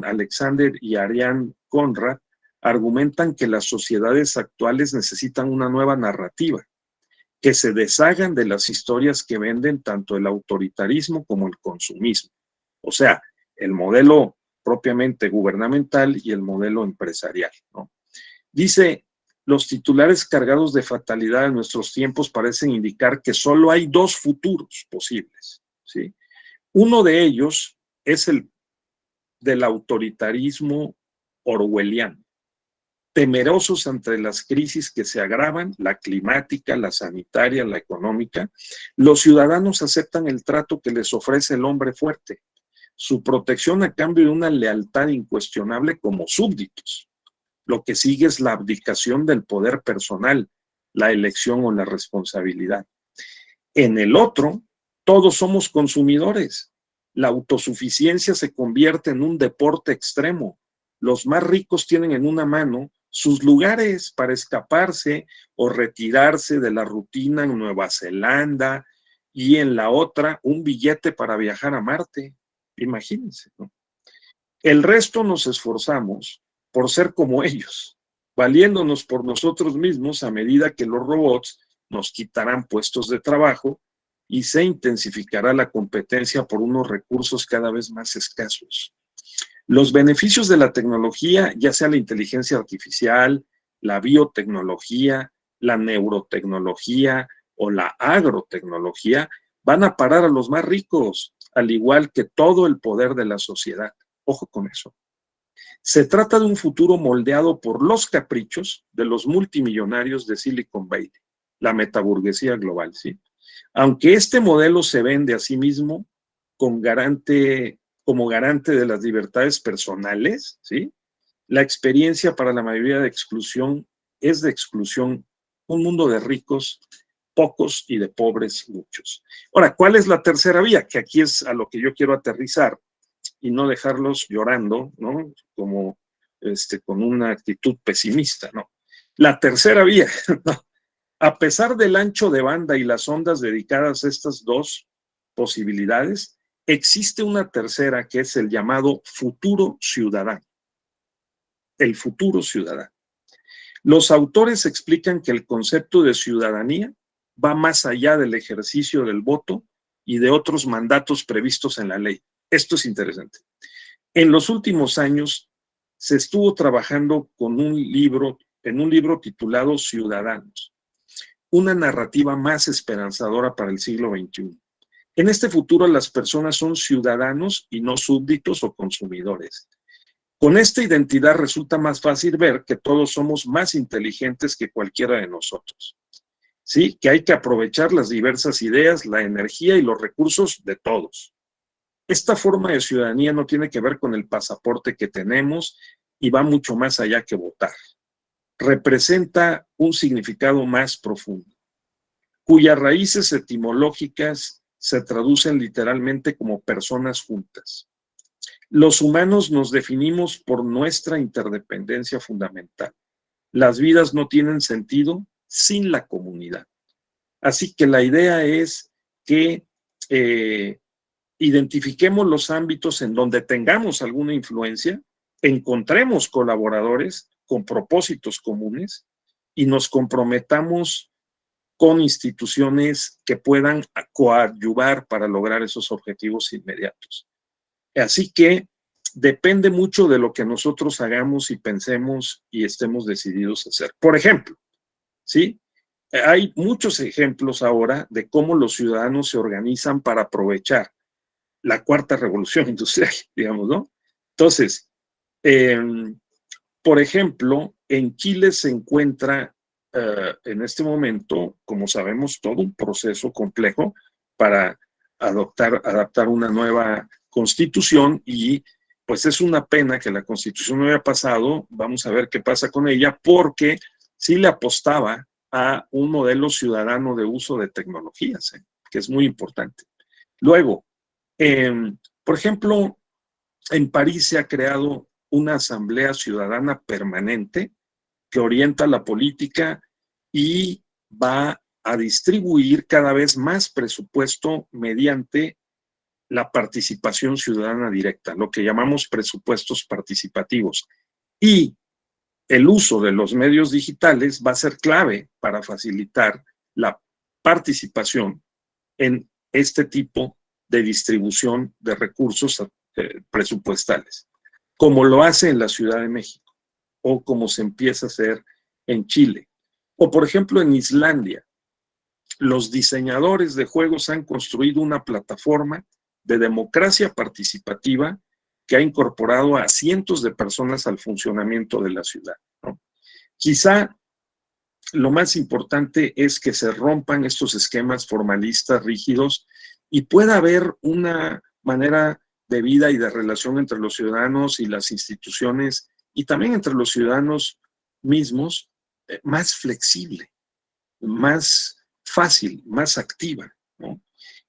Alexander y Ariane Conrad, argumentan que las sociedades actuales necesitan una nueva narrativa, que se deshagan de las historias que venden tanto el autoritarismo como el consumismo. O sea, el modelo propiamente gubernamental y el modelo empresarial, ¿no? Dice, los titulares cargados de fatalidad en nuestros tiempos parecen indicar que solo hay dos futuros posibles, ¿sí? Uno de ellos es el del autoritarismo orwelliano. Temerosos ante las crisis que se agravan, la climática, la sanitaria, la económica, los ciudadanos aceptan el trato que les ofrece el hombre fuerte, su protección a cambio de una lealtad incuestionable como súbditos. Lo que sigue es la abdicación del poder personal, la elección o la responsabilidad. En el otro, todos somos consumidores. La autosuficiencia se convierte en un deporte extremo. Los más ricos tienen en una mano sus lugares para escaparse o retirarse de la rutina en Nueva Zelanda y en la otra un billete para viajar a Marte. Imagínense, ¿no? El resto nos esforzamos por ser como ellos, valiéndonos por nosotros mismos a medida que los robots nos quitarán puestos de trabajo y se intensificará la competencia por unos recursos cada vez más escasos. Los beneficios de la tecnología, ya sea la inteligencia artificial, la biotecnología, la neurotecnología o la agrotecnología, van a parar a los más ricos, al igual que todo el poder de la sociedad. Ojo con eso. Se trata de un futuro moldeado por los caprichos de los multimillonarios de Silicon Valley, la metaburguesía global, ¿sí? Aunque este modelo se vende a sí mismo como garante de las libertades personales, ¿sí? La experiencia para la mayoría de exclusión es de exclusión, un mundo de ricos pocos y de pobres muchos. Ahora, ¿cuál es la tercera vía? Que aquí es a lo que yo quiero aterrizar y no dejarlos llorando, ¿no? Como con una actitud pesimista, ¿no? La tercera vía, ¿no? A pesar del ancho de banda y las ondas dedicadas a estas dos posibilidades, existe una tercera que es el llamado futuro ciudadano. El futuro ciudadano. Los autores explican que el concepto de ciudadanía va más allá del ejercicio del voto y de otros mandatos previstos en la ley. Esto es interesante. En los últimos años se estuvo trabajando en un libro titulado Ciudadanos, una narrativa más esperanzadora para el siglo XXI. En este futuro las personas son ciudadanos y no súbditos o consumidores. Con esta identidad resulta más fácil ver que todos somos más inteligentes que cualquiera de nosotros. ¿Sí? Que hay que aprovechar las diversas ideas, la energía y los recursos de todos. Esta forma de ciudadanía no tiene que ver con el pasaporte que tenemos y va mucho más allá que votar. Representa un significado más profundo, cuyas raíces etimológicas se traducen literalmente como personas juntas. Los humanos nos definimos por nuestra interdependencia fundamental. Las vidas no tienen sentido sin la comunidad. Así que la idea es que identifiquemos los ámbitos en donde tengamos alguna influencia, encontremos colaboradores con propósitos comunes y nos comprometamos con instituciones que puedan coadyuvar para lograr esos objetivos inmediatos. Así que depende mucho de lo que nosotros hagamos y pensemos y estemos decididos a hacer. Por ejemplo, ¿sí? Hay muchos ejemplos ahora de cómo los ciudadanos se organizan para aprovechar la cuarta revolución industrial, digamos, ¿no? Entonces, por ejemplo, en Chile se encuentra en este momento, como sabemos, todo un proceso complejo para adaptar una nueva constitución y pues es una pena que la constitución no haya pasado. Vamos a ver qué pasa con ella, porque sí le apostaba a un modelo ciudadano de uso de tecnologías, que es muy importante. Luego, por ejemplo, en París se ha creado una asamblea ciudadana permanente que orienta la política y va a distribuir cada vez más presupuesto mediante la participación ciudadana directa, lo que llamamos presupuestos participativos. Y el uso de los medios digitales va a ser clave para facilitar la participación en este tipo de distribución de recursos presupuestales, como lo hace en la Ciudad de México o como se empieza a hacer en Chile. O por ejemplo en Islandia, los diseñadores de juegos han construido una plataforma de democracia participativa que ha incorporado a cientos de personas al funcionamiento de la ciudad, ¿no? Quizá lo más importante es que se rompan estos esquemas formalistas rígidos y pueda haber una manera de vida y de relación entre los ciudadanos y las instituciones y también entre los ciudadanos mismos más flexible, más fácil, más activa, ¿no?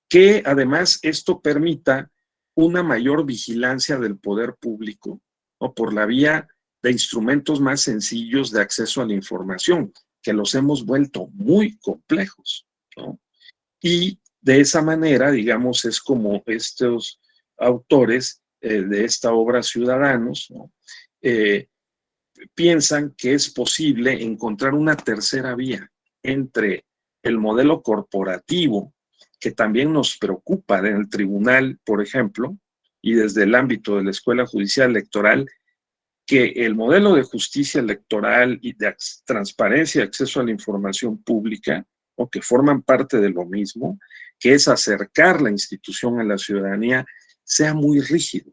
Que además esto permita una mayor vigilancia del poder público, ¿no? Por la vía de instrumentos más sencillos de acceso a la información, que los hemos vuelto muy complejos, ¿no? Y de esa manera, digamos, es como estos autores de esta obra Ciudadanos, ¿no? piensan que es posible encontrar una tercera vía entre el modelo corporativo, que también nos preocupa en el tribunal, por ejemplo, y desde el ámbito de la Escuela Judicial Electoral, que el modelo de justicia electoral y de transparencia y acceso a la información pública, o que forman parte de lo mismo, que es acercar la institución a la ciudadanía, sea muy rígido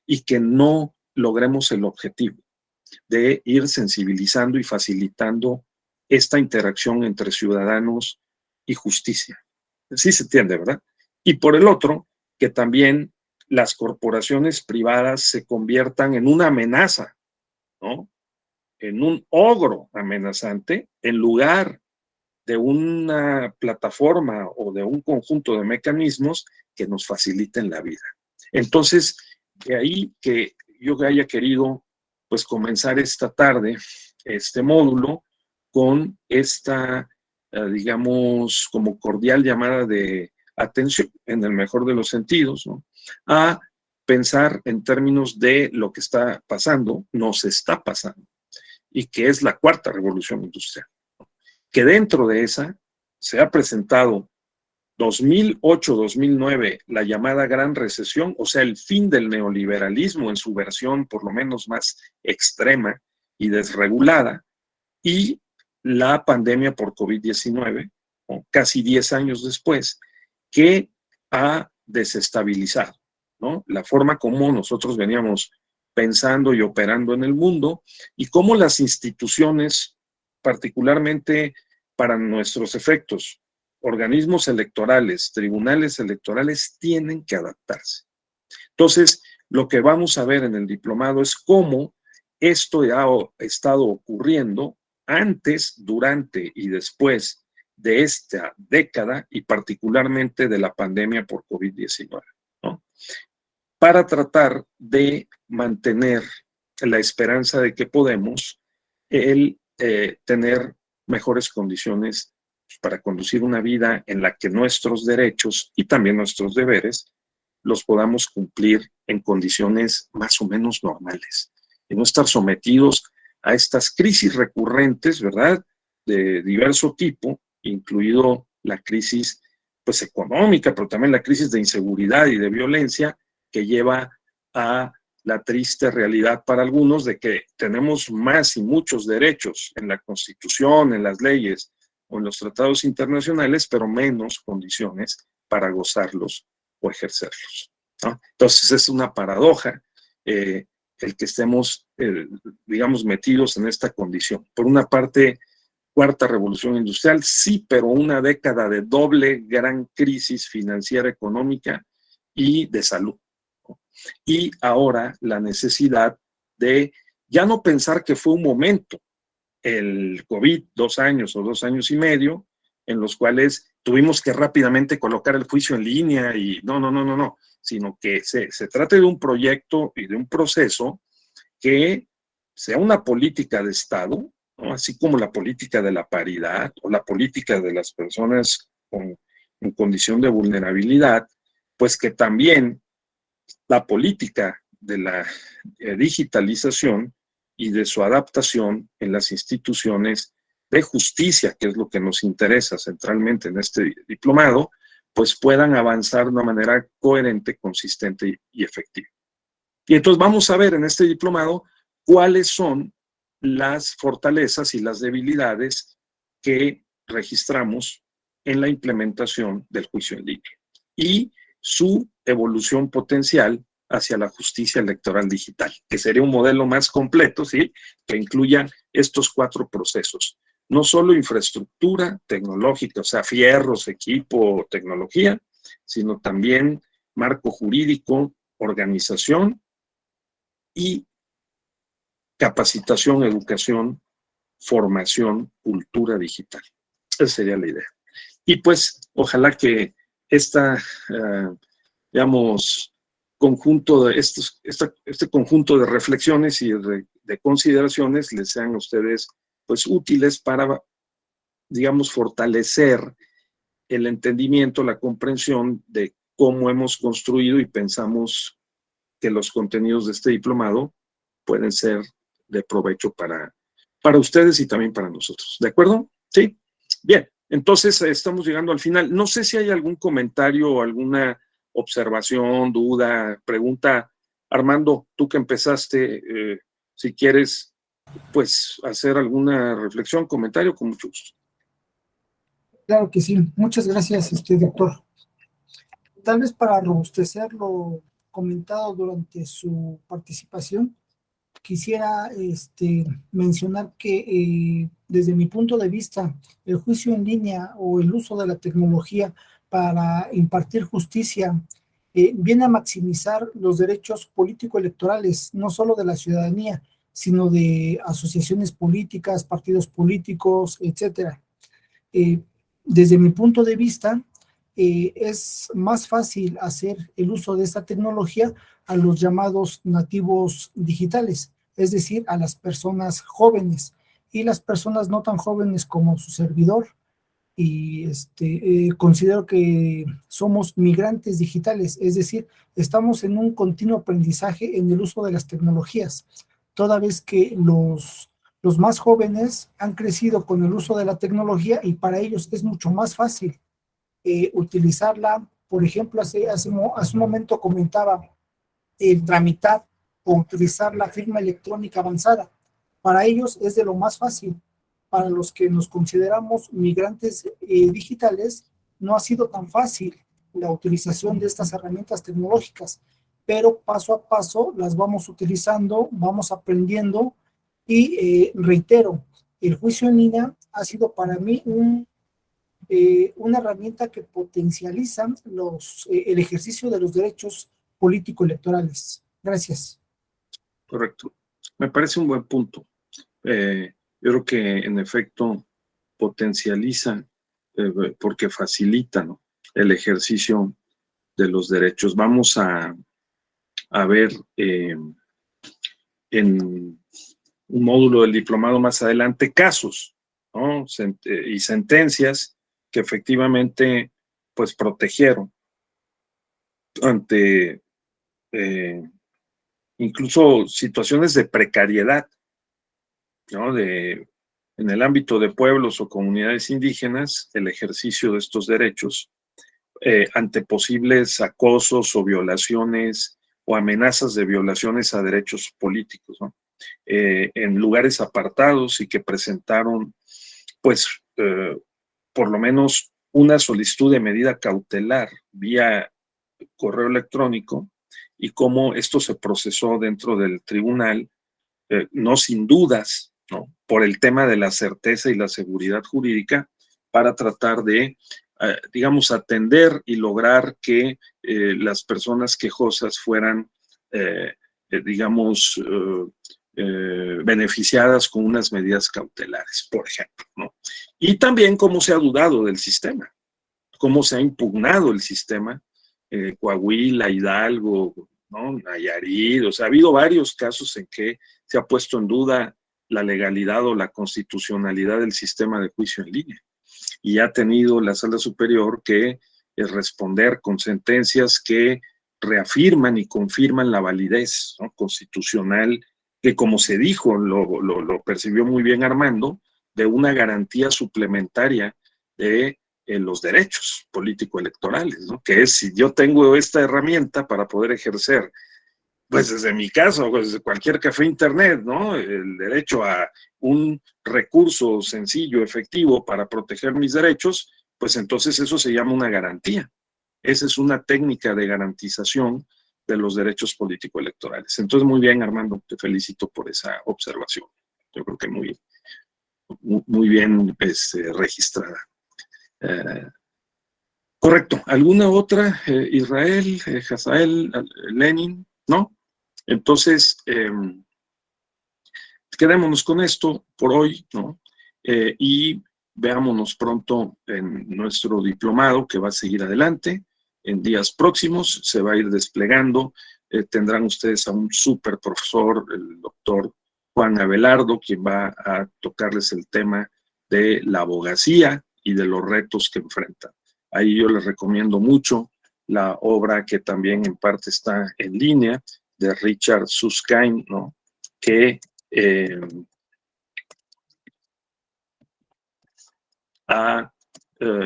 y que no logremos el objetivo de ir sensibilizando y facilitando esta interacción entre ciudadanos y justicia. Sí se entiende, ¿verdad? Y por el otro, que también las corporaciones privadas se conviertan en una amenaza, ¿no? En un ogro amenazante, en lugar de una plataforma o de un conjunto de mecanismos que nos faciliten la vida. Entonces, de ahí que yo haya querido pues comenzar esta tarde este módulo con esta, digamos, como cordial llamada de atención, en el mejor de los sentidos, ¿no? A pensar en términos de lo que está pasando, nos está pasando, y que es la cuarta revolución industrial. Que dentro de esa se ha presentado 2008-2009 la llamada Gran Recesión, o sea, el fin del neoliberalismo en su versión por lo menos más extrema y desregulada, y la pandemia por COVID-19, casi 10 años después, que ha desestabilizado, ¿no? La forma como nosotros veníamos pensando y operando en el mundo, y cómo las instituciones, particularmente para nuestros efectos, organismos electorales, tribunales electorales, tienen que adaptarse. Entonces, lo que vamos a ver en el diplomado es cómo esto ha estado ocurriendo antes, durante y después de esta década, y particularmente de la pandemia por COVID-19, ¿no? Para tratar de mantener la esperanza de que podemos tener mejores condiciones para conducir una vida en la que nuestros derechos y también nuestros deberes los podamos cumplir en condiciones más o menos normales y no estar sometidos a estas crisis recurrentes, ¿verdad?, de diverso tipo, incluido la crisis pues económica, pero también la crisis de inseguridad y de violencia, que lleva a la triste realidad para algunos de que tenemos más y muchos derechos en la Constitución, en las leyes o en los tratados internacionales, pero menos condiciones para gozarlos o ejercerlos, ¿no? Entonces es una paradoja el que estemos, digamos, metidos en esta condición. Por una parte, cuarta revolución industrial, sí, pero una década de doble gran crisis financiera, económica y de salud. Y ahora la necesidad de ya no pensar que fue un momento, el COVID, 2 años o 2 años y medio, en los cuales tuvimos que rápidamente colocar el juicio en línea y no, sino que se trate de un proyecto y de un proceso que sea una política de Estado, ¿no?, así como la política de la paridad o la política de las personas en condición de vulnerabilidad, pues que también la política de la digitalización y de su adaptación en las instituciones de justicia, que es lo que nos interesa centralmente en este diplomado, pues puedan avanzar de una manera coherente, consistente y efectiva. Y entonces vamos a ver en este diplomado cuáles son las fortalezas y las debilidades que registramos en la implementación del juicio en línea y su evolución potencial hacia la justicia electoral digital, que sería un modelo más completo, ¿sí?, que incluya estos 4 procesos. No solo infraestructura tecnológica, o sea, fierros, equipo, tecnología, sino también marco jurídico, organización y capacitación, educación, formación, cultura digital. Esa sería la idea. Y pues, ojalá que digamos, conjunto de este conjunto de reflexiones y de consideraciones les sean a ustedes pues útiles para, digamos, fortalecer el entendimiento, la comprensión de cómo hemos construido y pensamos que los contenidos de este diplomado pueden ser de provecho para ustedes y también para nosotros. ¿De acuerdo? Sí. Bien, entonces estamos llegando al final. No sé si hay algún comentario o alguna observación, duda, pregunta. Armando, tú que empezaste, si quieres, pues, hacer alguna reflexión, comentario, con mucho gusto. Claro que sí. Muchas gracias, doctor. Tal vez para robustecer lo comentado durante su participación, quisiera mencionar que desde mi punto de vista, el juicio en línea o el uso de la tecnología para impartir justicia viene a maximizar los derechos político-electorales, no solo de la ciudadanía, sino de asociaciones políticas, partidos políticos, etcétera. Desde mi punto de vista, es más fácil hacer el uso de esta tecnología a los llamados nativos digitales, es decir, a las personas jóvenes y las personas no tan jóvenes como su servidor. Y considero que somos migrantes digitales, es decir, estamos en un continuo aprendizaje en el uso de las tecnologías, toda vez que los más jóvenes han crecido con el uso de la tecnología y para ellos es mucho más fácil utilizarla. Por ejemplo, hace un momento comentaba el tramitar o utilizar la firma electrónica avanzada. Para ellos es de lo más fácil. Para los que nos consideramos migrantes digitales, no ha sido tan fácil la utilización de estas herramientas tecnológicas, pero paso a paso las vamos utilizando, vamos aprendiendo y reitero, el juicio en línea ha sido para mí una herramienta que potencializa el ejercicio de los derechos político-electorales. Gracias. Correcto. Me parece un buen punto. Yo creo que en efecto potencializa porque facilita, ¿no?, el ejercicio de los derechos. Vamos a ver en un módulo del diplomado más adelante casos, ¿no?, y sentencias que efectivamente pues protegieron ante incluso situaciones de precariedad, ¿no?, en el ámbito de pueblos o comunidades indígenas, el ejercicio de estos derechos ante posibles acosos o violaciones o amenazas de violaciones a derechos políticos, ¿no?, en lugares apartados y que presentaron, pues, por lo menos una solicitud de medida cautelar vía correo electrónico y cómo esto se procesó dentro del tribunal, no sin dudas, ¿no?, por el tema de la certeza y la seguridad jurídica, para tratar de, digamos, atender y lograr que las personas quejosas fueran, digamos, beneficiadas con unas medidas cautelares, por ejemplo, ¿no? Y también cómo se ha dudado del sistema, cómo se ha impugnado el sistema, Coahuila, Hidalgo, ¿no?, Nayarit. O sea, ha habido varios casos en que se ha puesto en duda la legalidad o la constitucionalidad del sistema de juicio en línea. Y ha tenido la Sala Superior que responder con sentencias que reafirman y confirman la validez, ¿no?, constitucional, que, como se dijo, lo percibió muy bien Armando, de una garantía suplementaria de los derechos político-electorales, ¿no?, que es, si yo tengo esta herramienta para poder ejercer, pues desde mi casa o desde cualquier café internet, ¿no?, el derecho a un recurso sencillo, efectivo para proteger mis derechos, pues entonces eso se llama una garantía. Esa es una técnica de garantización de los derechos político-electorales. Entonces, muy bien, Armando, te felicito por esa observación. Yo creo que muy bien registrada. Correcto. ¿Alguna otra? Israel, Hazael, Lenin, ¿no? Entonces, quedémonos con esto por hoy, ¿no? Y veámonos pronto en nuestro diplomado, que va a seguir adelante. En días próximos se va a ir desplegando. Tendrán ustedes a un súper profesor, el doctor Juan Abelardo, quien va a tocarles el tema de la abogacía y de los retos que enfrentan. Ahí yo les recomiendo mucho la obra, que también en parte está en línea, de Richard Susskind, ¿no?, que ha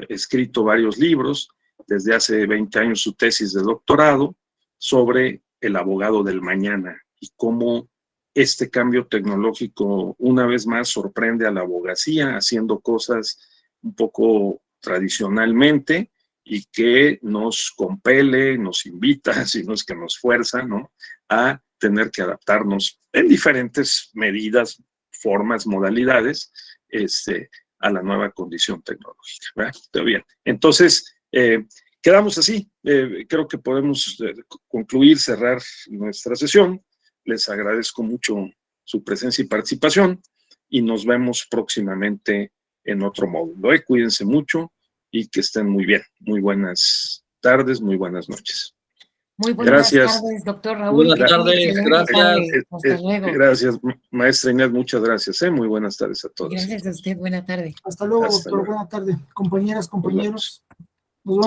escrito varios libros, desde hace 20 años su tesis de doctorado sobre el abogado del mañana y cómo este cambio tecnológico una vez más sorprende a la abogacía haciendo cosas un poco tradicionalmente y que nos compele, nos invita, si no es que nos fuerza, ¿no?, a tener que adaptarnos en diferentes medidas, formas, modalidades, a la nueva condición tecnológica, ¿verdad? Está bien. Entonces, quedamos así. Creo que podemos concluir, cerrar nuestra sesión. Les agradezco mucho su presencia y participación y nos vemos próximamente en otro módulo. Cuídense mucho y que estén muy bien. Muy buenas tardes, muy buenas noches. Muy buenas Gracias. tardes, doctor Raúl. Buenas tardes, gracias. Hasta luego. Gracias, maestra Inés, muchas gracias. Muy buenas tardes a todos. Gracias a usted, buena tarde. Hasta luego, Hasta doctor. luego. Buena tarde. Compañeras, compañeros. Nos vemos.